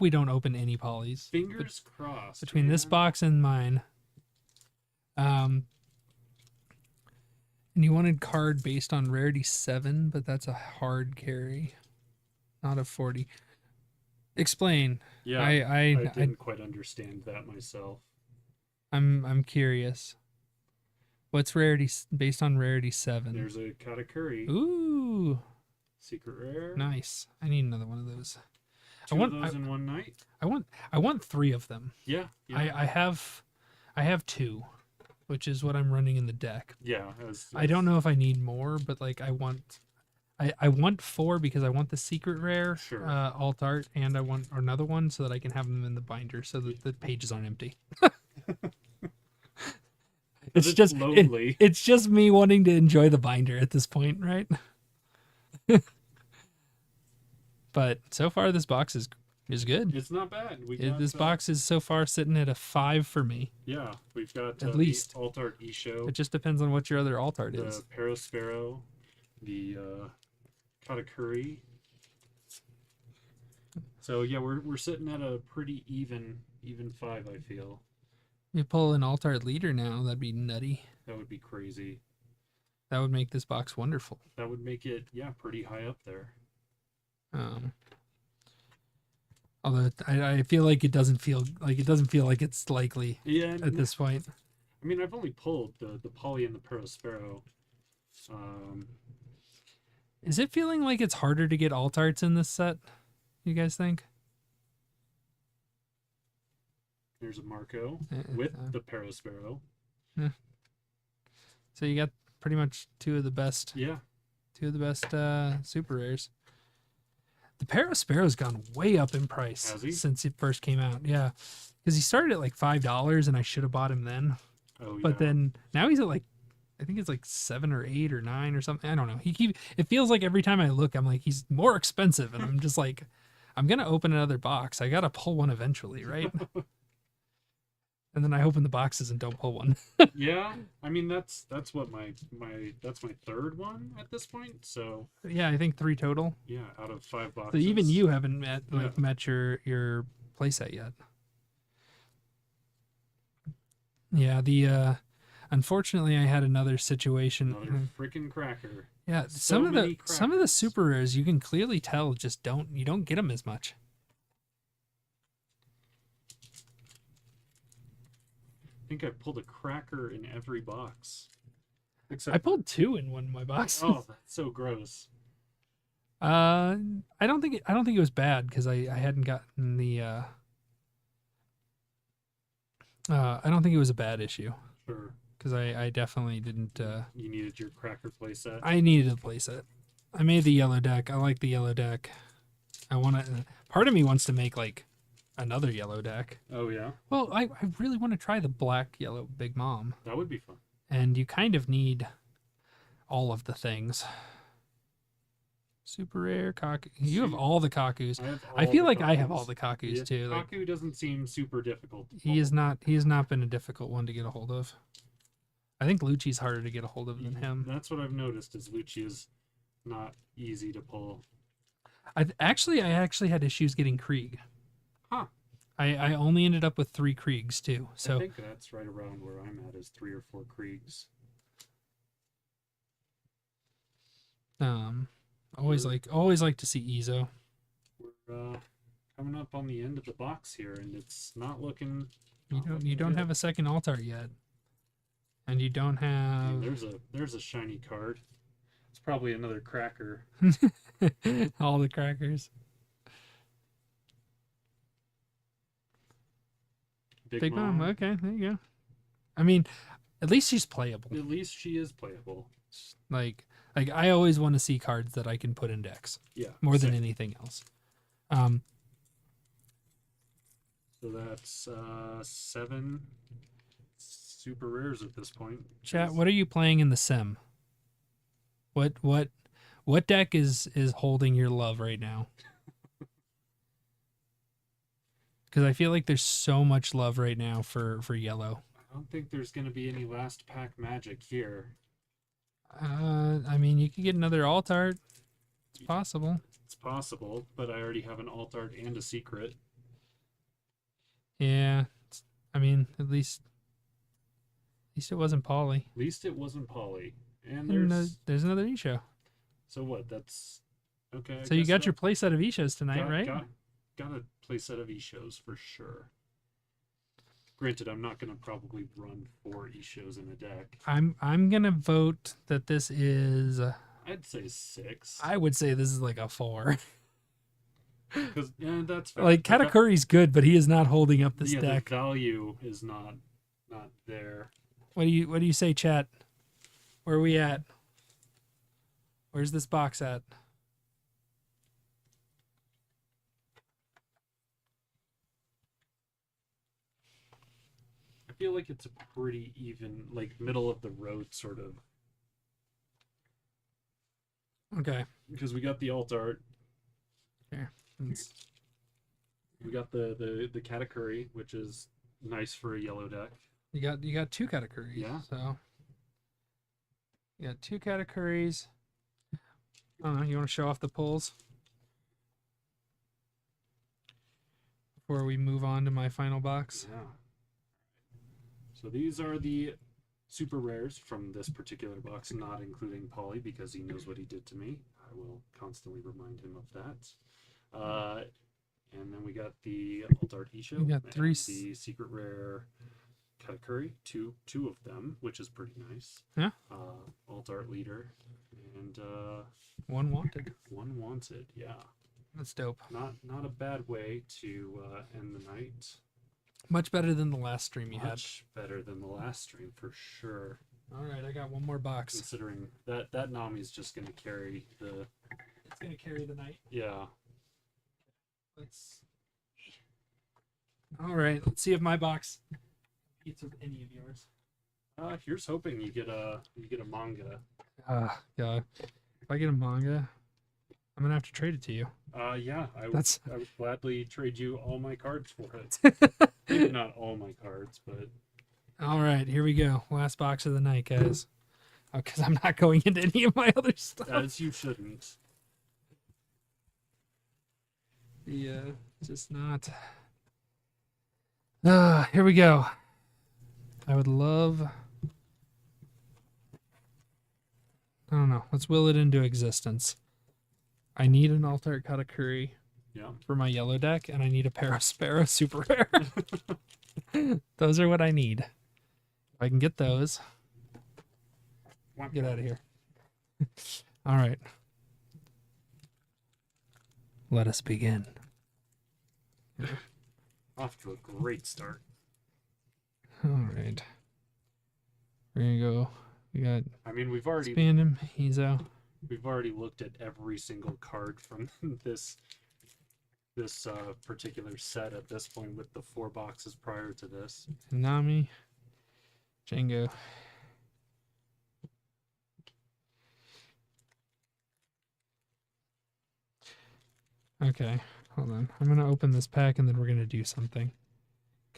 A: we don't open any polys.
B: Fingers crossed.
A: Between this
B: man.
A: box and mine. And you wanted card based on rarity 7, but that's a hard carry, not a 40. Explain.
B: Yeah,
A: I
B: didn't quite understand that myself.
A: I'm curious. What's rarity based on rarity 7?
B: There's a Katakuri.
A: Ooh,
B: Secret rare.
A: nice. I need another one of those.
B: Two of those in one night.
A: I want 3 of them.
B: Yeah.
A: I have 2, which is what I'm running in the deck.
B: Yeah.
A: I don't know if I need more, but like I want 4 because I want the secret rare
B: Sure.
A: alt art, and I want another one so that I can have them in the binder so that the pages aren't empty.
B: It's just lonely.
A: It's just me wanting to enjoy the binder at this point, right? But so far this box is good.
B: It's not bad. We got,
A: This box is so far sitting at a 5 for me.
B: Yeah, we've got
A: At least.
B: the alt art Isho,
A: It just depends on what your other alt art
B: the
A: is.
B: Parasparrow, the Katakuri. So yeah, we're sitting at a pretty even 5. I feel
A: We pull an alt art leader now, that'd be nutty.
B: that would be crazy.
A: That would make this box wonderful.
B: That would make it pretty high up there.
A: Although I feel like it doesn't feel like it's likely
B: Yeah.
A: at this point.
B: I mean, I've only pulled the Poly and the Parasparrow.
A: Is it feeling like it's harder to get alt arts in this set? You guys think?
B: There's a Marco
A: Uh,
B: with the Parasparrow.
A: So you got pretty much two of the best
B: Yeah.
A: super rares. The Parasparrow's gone way up in price
B: Has he?
A: since it first came out. Yeah, because he started at like $5, and I should have bought him then.
B: Oh yeah.
A: But then now he's at like, I think it's like 7 or 8 or 9 or something. I don't know. It feels like every time I look, I'm like, he's more expensive, and I'm just like, I'm gonna open another box. I gotta pull one eventually, right? And then I open the boxes and don't pull one.
B: Yeah, I mean that's what that's my third one at this point. So
A: Yeah, I think 3 total.
B: yeah, out of 5
A: So
B: boxes.
A: even you haven't
B: Yeah.
A: met your playset yet. Yeah, the unfortunately I had another situation.
B: Another freaking cracker.
A: Yeah,
B: So many
A: some of the
B: crackers.
A: super rares you can clearly tell just you don't get them as much.
B: I think I pulled a cracker in every box. Except
A: I pulled 2 in one of my boxes.
B: oh, that's so gross.
A: I don't think it was bad because I hadn't gotten the I don't think it was a bad issue
B: Sure.
A: because I definitely didn't
B: You needed your cracker playset.
A: I needed a playset. I made the yellow deck. I like the yellow deck. I want to part of me wants to make like another yellow deck.
B: Oh yeah,
A: Well, I really want to try the black yellow Big Mom.
B: that would be fun.
A: And you kind of need all of the things. Super rare Kaku. You have
B: See,
A: all the Kakus.
B: have
A: I
B: all
A: feel
B: the
A: like I have
B: Kakus.
A: all the Kakus
B: Yeah,
A: too. Like,
B: Kaku doesn't seem super difficult. To
A: he
B: pull.
A: has not been a difficult one to get a hold of. I think Lucci's harder to get a hold of than him.
B: That's what I've noticed. Is Lucci is not easy to pull.
A: I actually had issues getting Krieg.
B: Huh.
A: I only ended up with 3 Kriegs too.
B: I
A: So
B: think that's right around where I'm at. Is 3 or 4 Kriegs.
A: always like to see Ezo.
B: We're coming up on the end of the box here, and it's not looking.
A: You don't have a second altar yet. And you don't have
B: There's a shiny card. It's probably another cracker.
A: all the crackers. Big Mom. Okay, there you go. I mean, at least she's playable.
B: At least she is playable.
A: Like I always want to see cards that I can put in decks
B: Yeah.
A: more than
B: same.
A: anything else.
B: So that's 7 super rares at this point.
A: Chat, what are you playing in the sim? What deck is holding your love right now? Because I feel like there's so much love right now for yellow.
B: I don't think there's going to be any last pack magic here.
A: I mean, you could get another alt art. It's possible.
B: It's possible, but I already have an alt art and a secret.
A: Yeah. I mean, at least it wasn't Polly.
B: At least it wasn't Polly. And
A: And
B: there's
A: there's another Isho.
B: so what? That's okay. I
A: So you
B: guess
A: got
B: that-
A: your playset of Ishos tonight,
B: got,
A: right?
B: Got a playset of e-shows for sure. Granted, I'm not going to probably run 4 e-shows in a deck.
A: I'm gonna vote that this is.
B: I'd say 6.
A: I would say this is like a 4.
B: Because yeah, that's fair.
A: Like
B: The va-
A: Katakuri's good, but he is not holding up this
B: yeah,
A: deck.
B: the value is not there.
A: What do you say, chat? Where are we at? Where's this box at?
B: I feel like it's a pretty even, like middle of the road sort of.
A: Okay.
B: Because we got the alt art,
A: Let's-
B: we got the Katakuri, which is nice for a yellow deck.
A: You got 2 Katakuris.
B: Yeah.
A: So you got 2 Katakuris. I don't know. You want to show off the pulls before we move on to my final box?
B: Yeah. So these are the super rares from this particular box, not including Polly because he knows what he did to me. I will constantly remind him of that. And then we got the alt art Isho.
A: We got
B: and
A: 3
B: the secret rare Katakuri, two of them, which is pretty nice.
A: Yeah.
B: Alt art leader and
A: 1 wanted.
B: 1 wanted. Yeah.
A: That's dope.
B: Not a bad way to end the night.
A: Much better than the last stream you had.
B: Much better than the last stream for sure.
A: All right, I got one more box.
B: Considering that Nami's just gonna carry the
A: It's gonna carry the night.
B: yeah.
A: Let's. All right, let's see if my box competes with any of yours.
B: Here's hoping you get a manga.
A: God. If I get a manga, I'm gonna have to trade it to you.
B: Yeah,
A: That's
B: I would gladly trade you all my cards for it. Maybe not all my cards, but
A: all right. Here we go. Last box of the night, guys. Because I'm not going into any of my other stuff.
B: as you shouldn't.
A: Yeah, just not. Here we go. I would love. I don't know. Let's will it into existence. I need an Altar Katakuri
B: Yeah.
A: for my yellow deck, and I need a Parasparrow super rare. Those are what I need. If I can get those, get out of here. All right. Let us begin.
B: Off to a great start.
A: All right. We're gonna go. We got
B: I mean, we've already
A: Spandam, Hizo.
B: looked at every single card from this particular set at this point with the 4 boxes prior to this.
A: Nami, Django. Okay, hold on. I'm gonna open this pack and then we're gonna do something.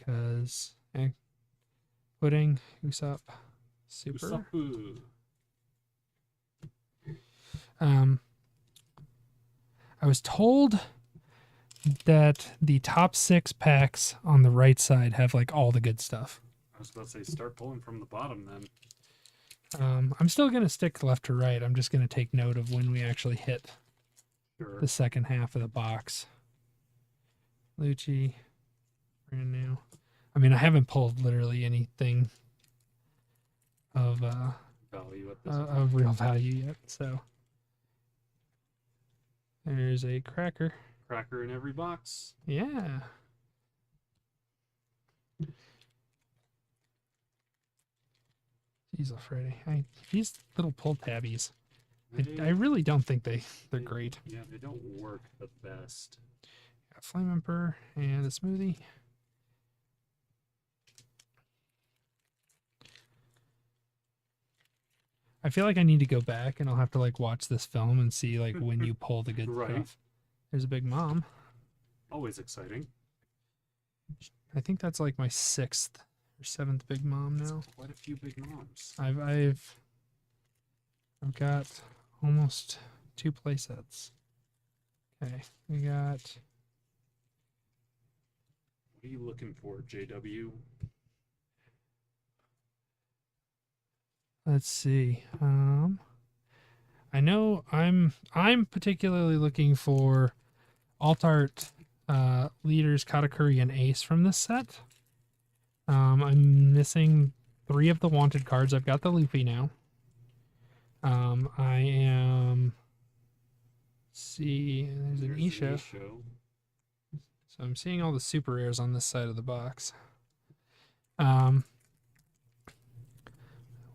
A: Cause Pudding, Usopp, Super.
B: Usapu.
A: I was told that the top 6 packs on the right side have like all the good stuff.
B: I was about to say, start pulling from the bottom then.
A: I'm still gonna stick left to right. I'm just gonna take note of when we actually hit
B: Sure.
A: the second half of the box. Lucci, brand new. I mean, I haven't pulled literally anything of
B: Value at this
A: of real value yet. So there's a cracker.
B: Cracker in every box.
A: Yeah. Jeez, Alfredo. These little pull tabbies. I really don't think they're great.
B: Yeah, they don't work the best.
A: Got Flame Emperor and a smoothie. I feel like I need to go back and I'll have to like watch this film and see like when you pull the good
B: Right.
A: stuff. There's a Big Mom.
B: Always exciting.
A: I think that's like my 6th or 7th Big Mom now.
B: Quite a few big moms.
A: I've got almost 2 play sets. Okay, we got.
B: What are you looking for, JW?
A: Let's see. I know I'm particularly looking for Altart leaders Katakuri and Ace from this set. I'm missing 3 of the wanted cards. I've got the Luffy now. I am. See, there's an Isho. So I'm seeing all the super rares on this side of the box.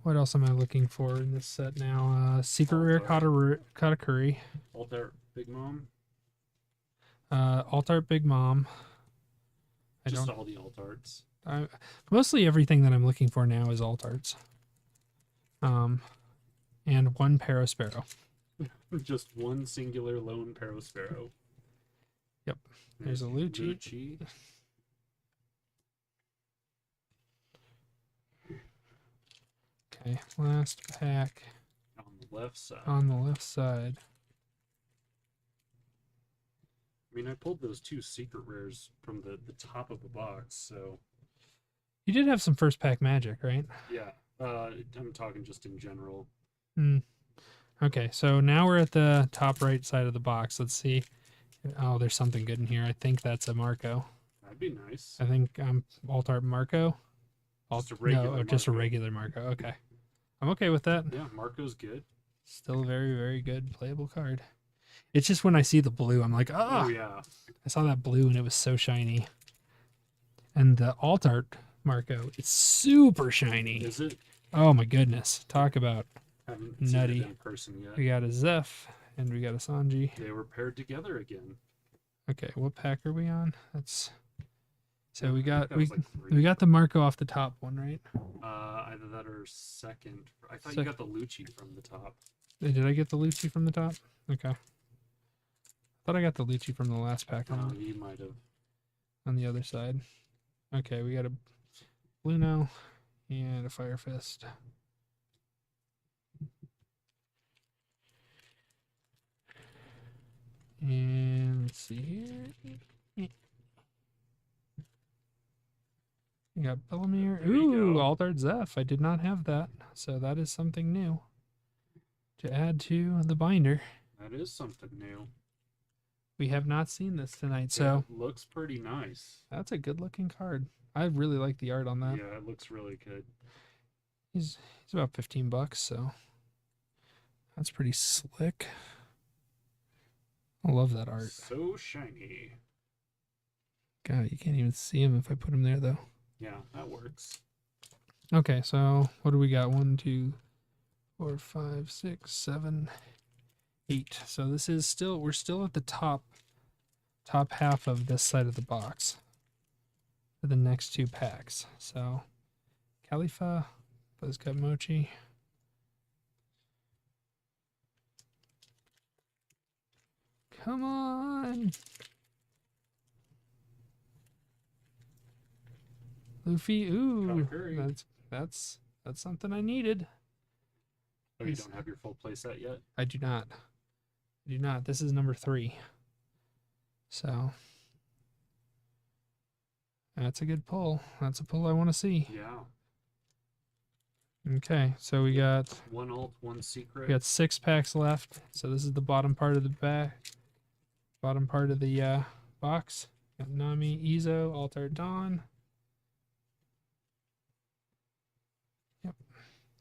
A: What else am I looking for in this set now? Secret rare Katakuri.
B: Altar Big Mom.
A: Altart Big Mom.
B: Just all the Altarts.
A: Mostly everything that I'm looking for now is Altarts. And 1 Parasparrow.
B: Just one singular lone Parasparrow.
A: Yep. There's a Lucci. Okay, last pack
B: On the left side.
A: on the left side.
B: I mean, I pulled those 2 secret rares from the top of the box, so
A: You did have some first pack magic, right?
B: yeah. I'm talking just in general.
A: Okay, so now we're at the top right side of the box. Let's see. Oh, there's something good in here. I think that's a Marco.
B: That'd be nice.
A: I think Altart Marco.
B: Just a regular
A: just a
B: Marco.
A: regular Marco. Okay. I'm okay with that.
B: Yeah, Marco's good.
A: Still a very, very good playable card. It's just when I see the blue, I'm like,
B: Oh
A: oh,
B: yeah.
A: I saw that blue and it was so shiny. And the Altart Marco, it's super shiny.
B: Is it?
A: Oh my goodness. Talk about
B: Haven't
A: nutty.
B: seen it in person yet.
A: We got a Zeph and we got a Sanji.
B: They were paired together again.
A: Okay, what pack are we on? That's so we got
B: That was like 3.
A: we got the Marco off the top one, right?
B: Either that or second. I thought you
A: Sec-
B: got the Lucci from the top.
A: Did I get the Lucci from the top? Okay. Thought I got the Lucci from the last pack
B: You might have.
A: on the other side. Okay, we got a Bluno and a Fire Fist. And let's see here. We got Bellamere.
B: There you
A: Ooh,
B: go.
A: Altered Zeph. I did not have that. So that is something new to add to the binder.
B: That is something new.
A: We have not seen this tonight, so
B: It looks pretty nice.
A: that's a good looking card. I really like the art on that.
B: Yeah, it looks really good.
A: He's about $15, so that's pretty slick. I love that art.
B: So shiny.
A: God, you can't even see him if I put him there though.
B: Yeah, that works.
A: Okay, so what do we got? 1, 2, 4, 5, 6, 7, 8. So this is still, we're still at the top half of this side of the box for the next 2 packs. So Khalifa, Buzzcut Mochi. Come on. Luffy, ooh,
B: Katakuri.
A: that's something I needed.
B: Oh, you don't have your full playset yet?
A: I do not. I do not. This is number 3. So that's a good pull. That's a pull I want to see.
B: Yeah.
A: Okay, so we got
B: 1 alt, 1 secret.
A: we got 6 packs left. So this is the bottom part of the bottom part of the box. Got Nami, Izo, Altar Dawn. Yep.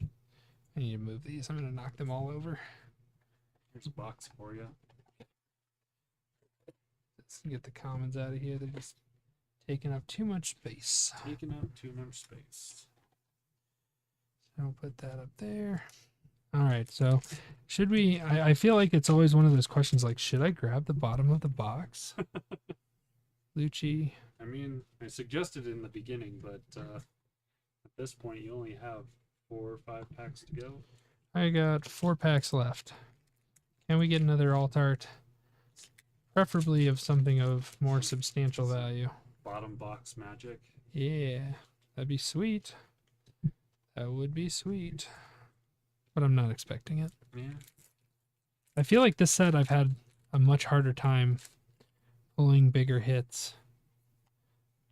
A: I need to move these. I'm gonna knock them all over.
B: Here's a box for you.
A: Let's get the commons out of here. They're just taking up too much space.
B: Taking up too much space.
A: So I'll put that up there. All right. So should we? I feel like it's always one of those questions like, should I grab the bottom of the box? Lucci.
B: I mean, I suggested in the beginning, but at this point, you only have 4 or 5 packs to go.
A: I got 4 packs left. Can we get another alt art? Preferably of something of more substantial value.
B: Bottom box magic.
A: Yeah, that'd be sweet. That would be sweet. But I'm not expecting it.
B: Yeah.
A: I feel like this set I've had a much harder time pulling bigger hits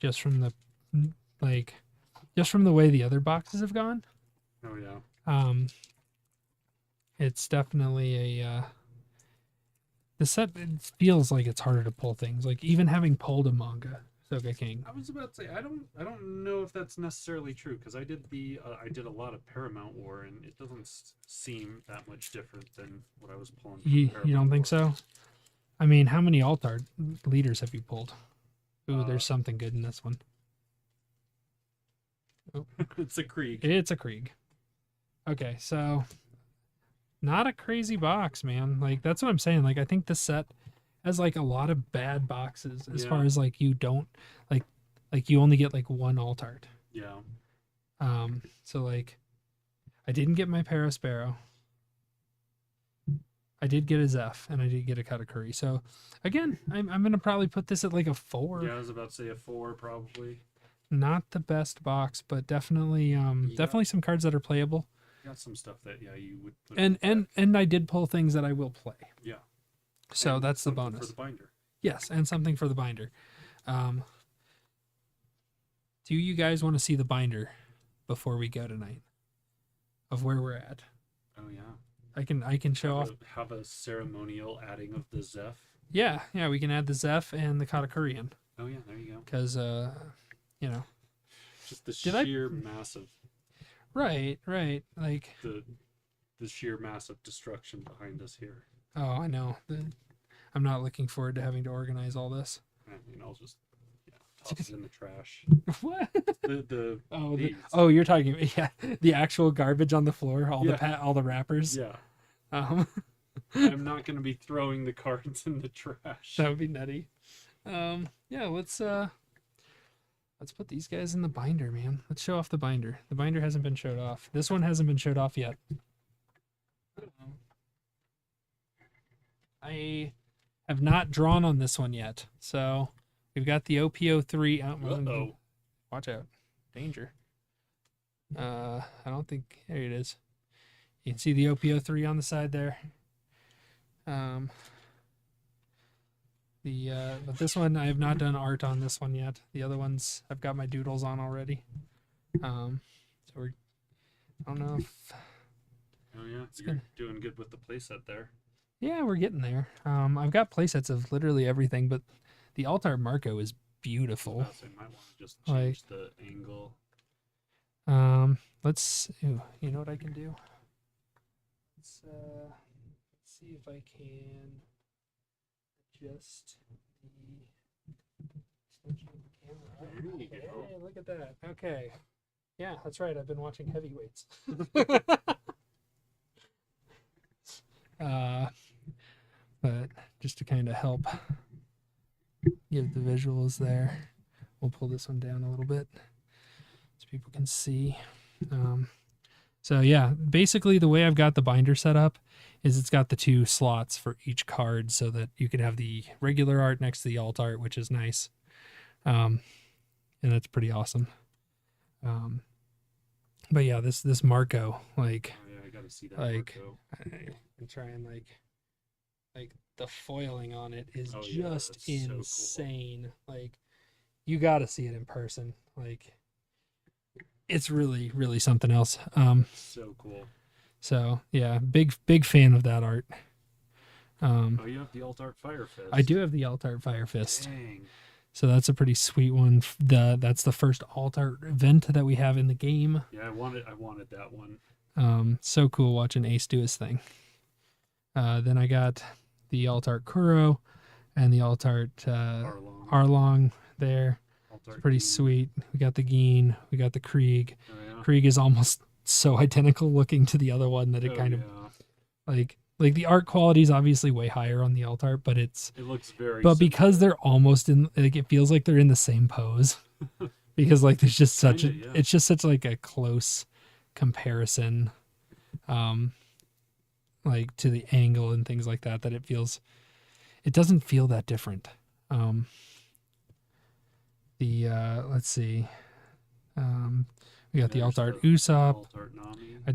A: just from the way the other boxes have gone.
B: Oh yeah.
A: It's definitely a the set, it feels like it's harder to pull things. Like even having pulled a manga, Soga King.
B: I was about to say I don't know if that's necessarily true because I did a lot of Paramount War and it doesn't seem that much different than what I was pulling.
A: You
B: Paramount
A: don't think
B: War.
A: so? I mean, how many alt art leaders have you pulled? Ooh,
B: Uh,
A: there's something good in this one.
B: It's a Krieg.
A: It's a Krieg. Okay, so not a crazy box, man. Like that's what I'm saying. Like I think this set has like a lot of bad boxes as far as like you don't like you only get like 1 alt art.
B: Yeah.
A: So like I didn't get my Parasparrow. I did get a Zeph and I did get a Katakuri. So again, I'm gonna probably put this at like a 4.
B: Yeah, I was about to say a 4 probably.
A: Not the best box, but definitely definitely some cards that are playable.
B: Got some stuff that you would put
A: And I did pull things that I will play.
B: Yeah.
A: So
B: And
A: that's the
B: something
A: bonus.
B: for the binder.
A: Yes, and something for the binder. Do you guys want to see the binder before we go tonight? Of where we're at?
B: Oh yeah.
A: I can show off.
B: Have a ceremonial adding of the Zeph.
A: Yeah, we can add the Zeph and the Katakuri in.
B: Oh yeah, there you go.
A: Because you know.
B: Just the
A: Did
B: sheer mass of
A: Right. Like
B: the sheer mass of destruction behind us here.
A: oh, I know. I'm not looking forward to having to organize all this.
B: I mean, I'll just toss it in the trash.
A: What?
B: Oh,
A: you're talking the actual garbage on the floor, all the wrappers.
B: yeah.
A: Um,
B: I'm not going to be throwing the cards in the trash.
A: that would be nutty. Yeah, let's put these guys in the binder, man. Let's show off the binder. The binder hasn't been showed off. This one hasn't been showed off yet. have not drawn on this one yet. So we've got the OPO3.
B: Uh-oh.
A: Watch out. Danger. I don't think. There it is. You can see the OPO3 on the side there. But this one, I have not done art on this one yet. The other ones, I've got my doodles on already. So I don't know if.
B: Oh yeah, you're doing good with the playset there.
A: Yeah, we're getting there. I've got playsets of literally everything, but the Altar Marco is beautiful.
B: I might want to just change the angle.
A: Ooh, you know what I can do? Let's see if I can adjust the extension of the camera.
B: There you go.
A: Hey, look at that. Okay. Yeah, that's right. I've been watching Heavyweights. But just to kind of help give the visuals there, we'll pull this one down a little bit so people can see. So yeah, basically the way I've got the binder set up is it's got the 2 slots for each card so that you can have the regular art next to the alt art, which is nice. And that's pretty awesome. But yeah, this Marco, like,
B: oh, yeah, I gotta see that.
A: like,
B: Marco.
A: I'm trying like the foiling on it is
B: Oh, yeah,
A: just
B: that's so cool.
A: insane. Like, you got to see it in person. Like, it's really, really something else.
B: So cool.
A: So yeah, big fan of that art.
B: Oh, you have the Alt Art Fire Fist.
A: I do have the Alt Art Fire Fist.
B: Dang.
A: So that's a pretty sweet one. That's the first Alt Art event that we have in the game.
B: Yeah, I wanted that one.
A: So cool watching Ace do his thing. Then I got the Alt Art Kuro and the Alt Art Arlong there. It's pretty sweet. We got the Geen, we got the Krieg.
B: Oh, yeah.
A: Krieg is almost so identical looking to the other one that it kind of like the art quality is obviously way higher on the alt art, but it
B: looks very
A: but because they're almost in, like, it feels like they're in the same pose because like there's just such it's just such like a close comparison like to the angle and things like that it doesn't feel that different. Let's see. We got the alt art Usopp.
B: Alt Art Nami.
A: I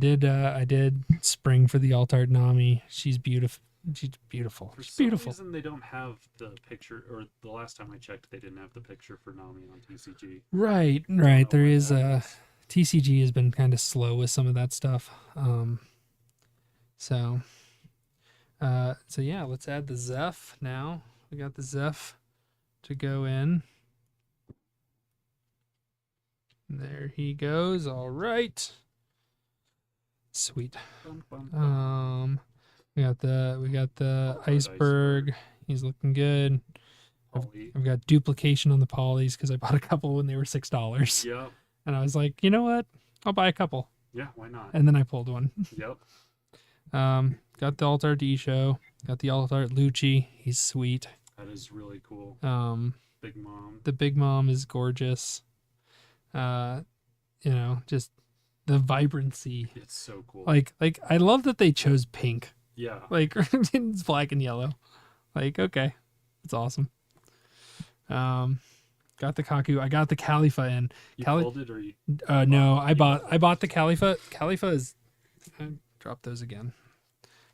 A: did spring for the alt art Nami. She's beautiful. She's beautiful.
B: For
A: She's
B: some
A: beautiful.
B: reason, they don't have the picture, or the last time I checked, they didn't have the picture for Nami on TCG.
A: Right. There is TCG has been kind of slow with some of that stuff. So yeah, let's add the Zeph now. We got the Zeph to go in. There he goes. All right. Sweet.
B: Bum, bum, bum.
A: We got the iceberg. He's looking good. I've got duplication on the polys because I bought a couple when they were $6.
B: Yep.
A: And I was like, you know what? I'll buy a couple.
B: Yeah, why not?
A: And then I pulled one.
B: Yep.
A: Got the alt art D-Show. Got the alt art Lucci. He's sweet.
B: That is really cool. Big Mom.
A: The Big Mom is gorgeous. Just the vibrancy.
B: It's so cool.
A: Like I love that they chose pink.
B: Yeah.
A: Like it's black and yellow. Like, okay. It's awesome. Got the Kaku. I got the Khalifa in.
B: You pulled it or you?
A: No, I bought the Khalifa. Khalifa is. I dropped those again.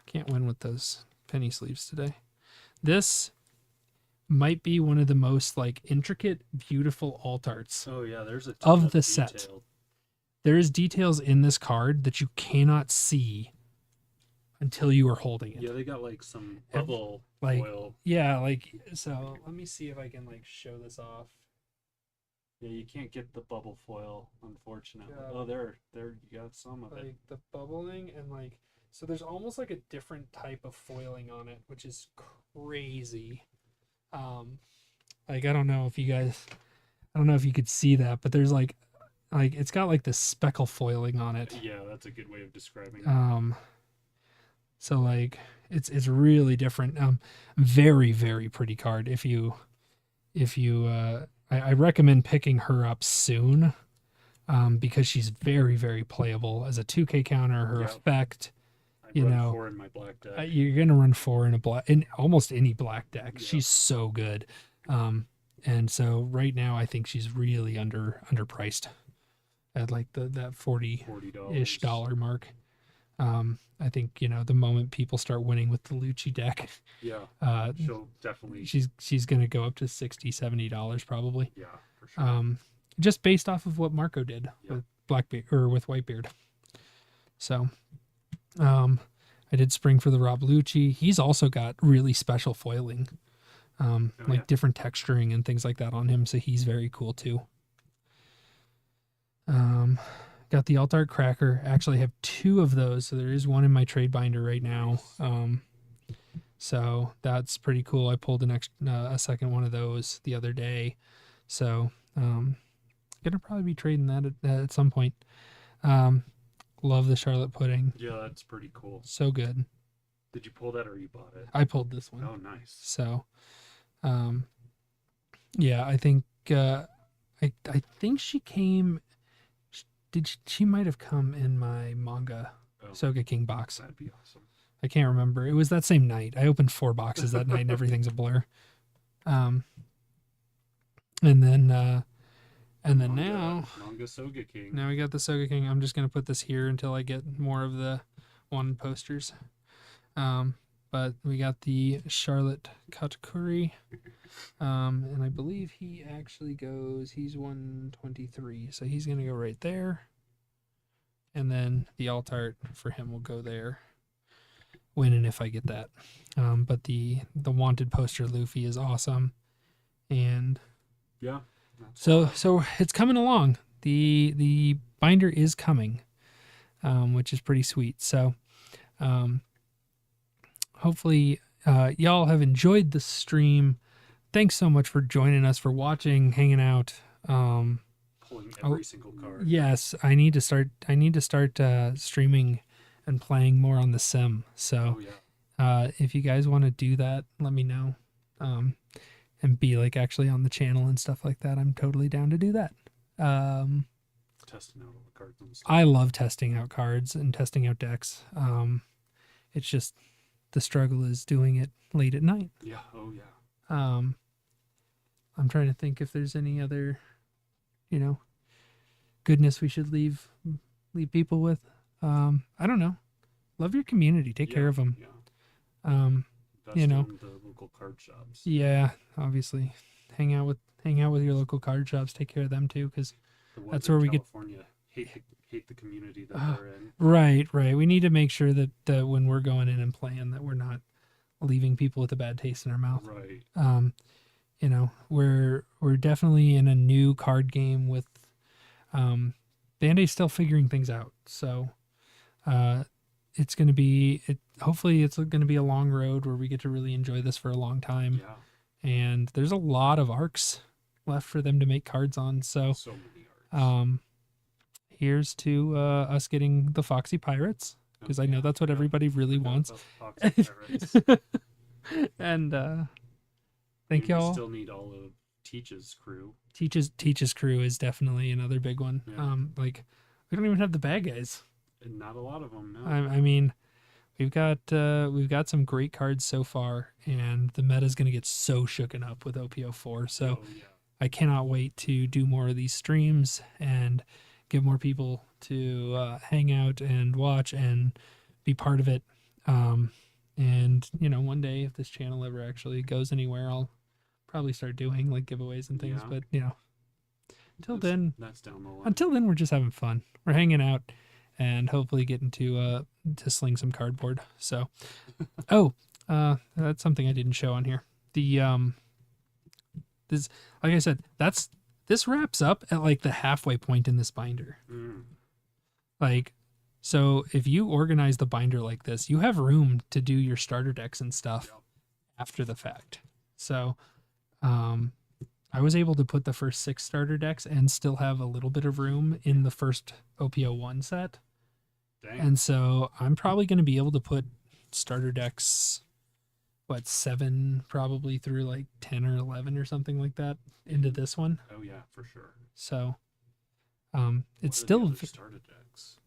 A: Can't win with those penny sleeves today. This might be one of the most like intricate, beautiful alt arts.
B: Oh yeah, there's a
A: ton
B: ton
A: of the set. There is details in this card that you cannot see until you are holding it.
B: Yeah, they got like some bubble
A: like
B: foil.
A: Yeah, like so. Let me see if I can like show this off.
B: Yeah, you can't get the bubble foil, unfortunately.
A: Yeah.
B: Oh, there, you got some of it.
A: Like the bubbling and like so. There's almost like a different type of foiling on it, which is crazy. Like I don't know if you could see that, but there's like it's got like this speckle foiling on it.
B: Yeah, that's a good way of describing it.
A: So like it's really different. Very, very pretty card. If you I recommend picking her up soon. Because she's very, very playable as a 2K counter. Her effect you
B: run
A: know,
B: 4 in my black deck.
A: you're gonna run 4 in almost any black deck.
B: Yeah.
A: She's so good, and so right now I think she's really underpriced at like that $40-ish
B: $40.
A: mark. I think the moment people start winning with the Lucci deck,
B: Yeah, she'll definitely.
A: she's gonna go up to $60-$70 probably.
B: Yeah, for sure.
A: Just based off of what Marco did
B: Yep.
A: with Blackbeard or with Whitebeard. So, I did spring for the Rob Lucci. He's also got really special foiling, like different texturing and things like that on him. So he's very cool too. Got the Alt Art Cracker. Actually, I have 2 of those. So there is one in my trade binder right now. So that's pretty cool. I pulled a second one of those the other day. So, gonna probably be trading that at some point. Love the Charlotte pudding.
B: Yeah, that's pretty cool.
A: So good.
B: Did you pull that or you bought it?
A: I pulled this one.
B: Oh, nice.
A: So, yeah, I think I think she came. She might have come in my manga Soga King box.
B: That'd be awesome.
A: I can't remember. It was that same night. I opened 4 boxes that night, and everything's a blur. And then now
B: Manga Soga King.
A: Now we got the Soga King. I'm just gonna put this here until I get more of the wanted posters. But we got the Charlotte Katakuri. And I believe he's 123, so he's gonna go right there. And then the alt art for him will go there. When and if I get that. But the wanted poster Luffy is awesome. And
B: yeah.
A: So it's coming along. The binder is coming, which is pretty sweet. So hopefully y'all have enjoyed the stream. Thanks so much for joining us, for watching, hanging out.
B: Pulling every single card.
A: Yes, I need to start streaming and playing more on the sim. So if you guys want to do that, let me know. And be like actually on the channel and stuff like that. I'm totally down to do that.
B: Testing out all the cards and stuff.
A: I love testing out cards and testing out decks. It's just the struggle is doing it late at night.
B: Yeah. Oh yeah.
A: I'm trying to think if there's any other, goodness we should leave people with. I don't know. Love your community. Take care of them.
B: Yeah.
A: You
B: In
A: know,
B: the local card shops.
A: Yeah, obviously, hang out with your local card shops. Take care of them too, because that's where we get.
B: California hate the community that they're in.
A: Right. We need to make sure that when we're going in and playing, that we're not leaving people with a bad taste in our mouth.
B: Right.
A: We're definitely in a new card game with Bandai's still figuring things out. So it's going to be hopefully it's going to be a long road where we get to really enjoy this for a long time.
B: Yeah.
A: And there's a lot of arcs left for them to make cards on. So
B: many arcs.
A: Here's to us getting the Foxy Pirates, because I know that's what everybody really wants. And thank y'all.
B: We still need all of Teach's crew.
A: Teach's crew is definitely another big one.
B: Yeah.
A: Like we don't even have the bad guys.
B: And not a lot of them. No.
A: I mean, we've got some great cards so far, and the meta is going to get so shooken up with OPO4. So I cannot wait to do more of these streams and get more people to hang out and watch and be part of it. And one day if this channel ever actually goes anywhere, I'll probably start doing like giveaways and things. But
B: that's down the line.
A: Until then, we're just having fun. We're hanging out and hopefully getting to sling some cardboard. So, that's something I didn't show on here. The this, like I said, this wraps up at like the halfway point in this binder. Like, so if you organize the binder like this, you have room to do your starter decks and stuff after the fact. So, I was able to put the first 6 starter decks and still have a little bit of room in the first OPO1 set.
B: Dang.
A: And so I'm probably going to be able to put starter decks, 7 probably through like 10 or 11 or something like that into this one.
B: Oh yeah, for sure.
A: So it's
B: what
A: still
B: are the other starter decks.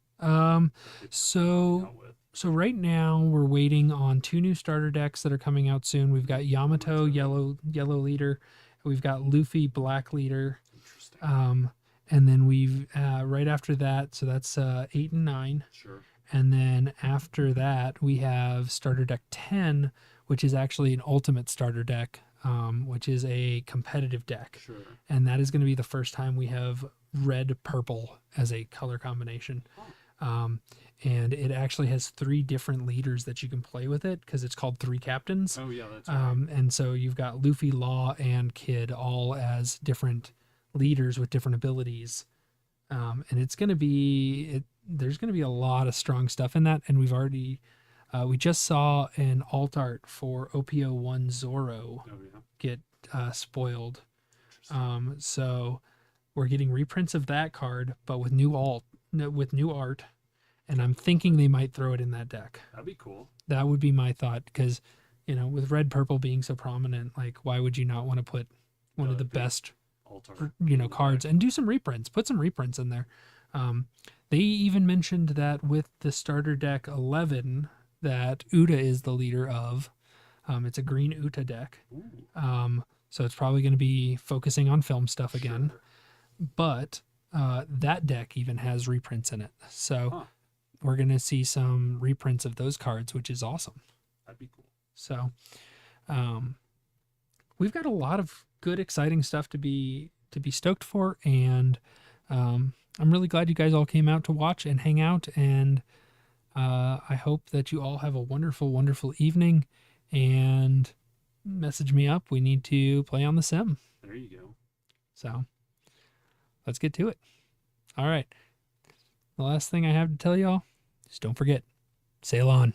A: So right now we're waiting on 2 new starter decks that are coming out soon. We've got Yamato yellow leader, we've got Luffy black leader,
B: Interesting.
A: and then we've right after that, so that's 8 and 9.
B: Sure.
A: And then after that, we have starter deck 10, which is actually an ultimate starter deck, which is a competitive deck.
B: Sure.
A: And that is going to be the first time we have red purple as a color combination. And it actually has 3 different leaders that you can play with it because it's called 3 captains.
B: Oh, yeah, that's right.
A: And so you've got Luffy, Law, and Kid all as different leaders with different abilities. And it's going to be there's going to be a lot of strong stuff in that, and we've already we just saw an alt art for OPO1 Zoro
B: Oh, yeah.
A: get spoiled. So we're getting reprints of that card, but with new art, and I'm thinking they might throw it in that deck.
B: That'd be cool.
A: That would be my thought, because with red purple being so prominent, like why would you not want to put one of the best
B: Altar.
A: cards and do some reprints, put some reprints in there. They even mentioned that with the starter deck 11 that Uta is the leader of. It's a green Uta deck. So it's probably going to be focusing on film stuff again.
B: Sure.
A: But that deck even has reprints in it. So we're going to see some reprints of those cards, which is awesome.
B: That'd be cool.
A: So we've got a lot of good, exciting stuff to be stoked for, and I'm really glad you guys all came out to watch and hang out, and I hope that you all have a wonderful, wonderful evening, and message me up. We need to play on the sim.
B: There you go.
A: So let's get to it. All right. The last thing I have to tell y'all is don't forget, sail on.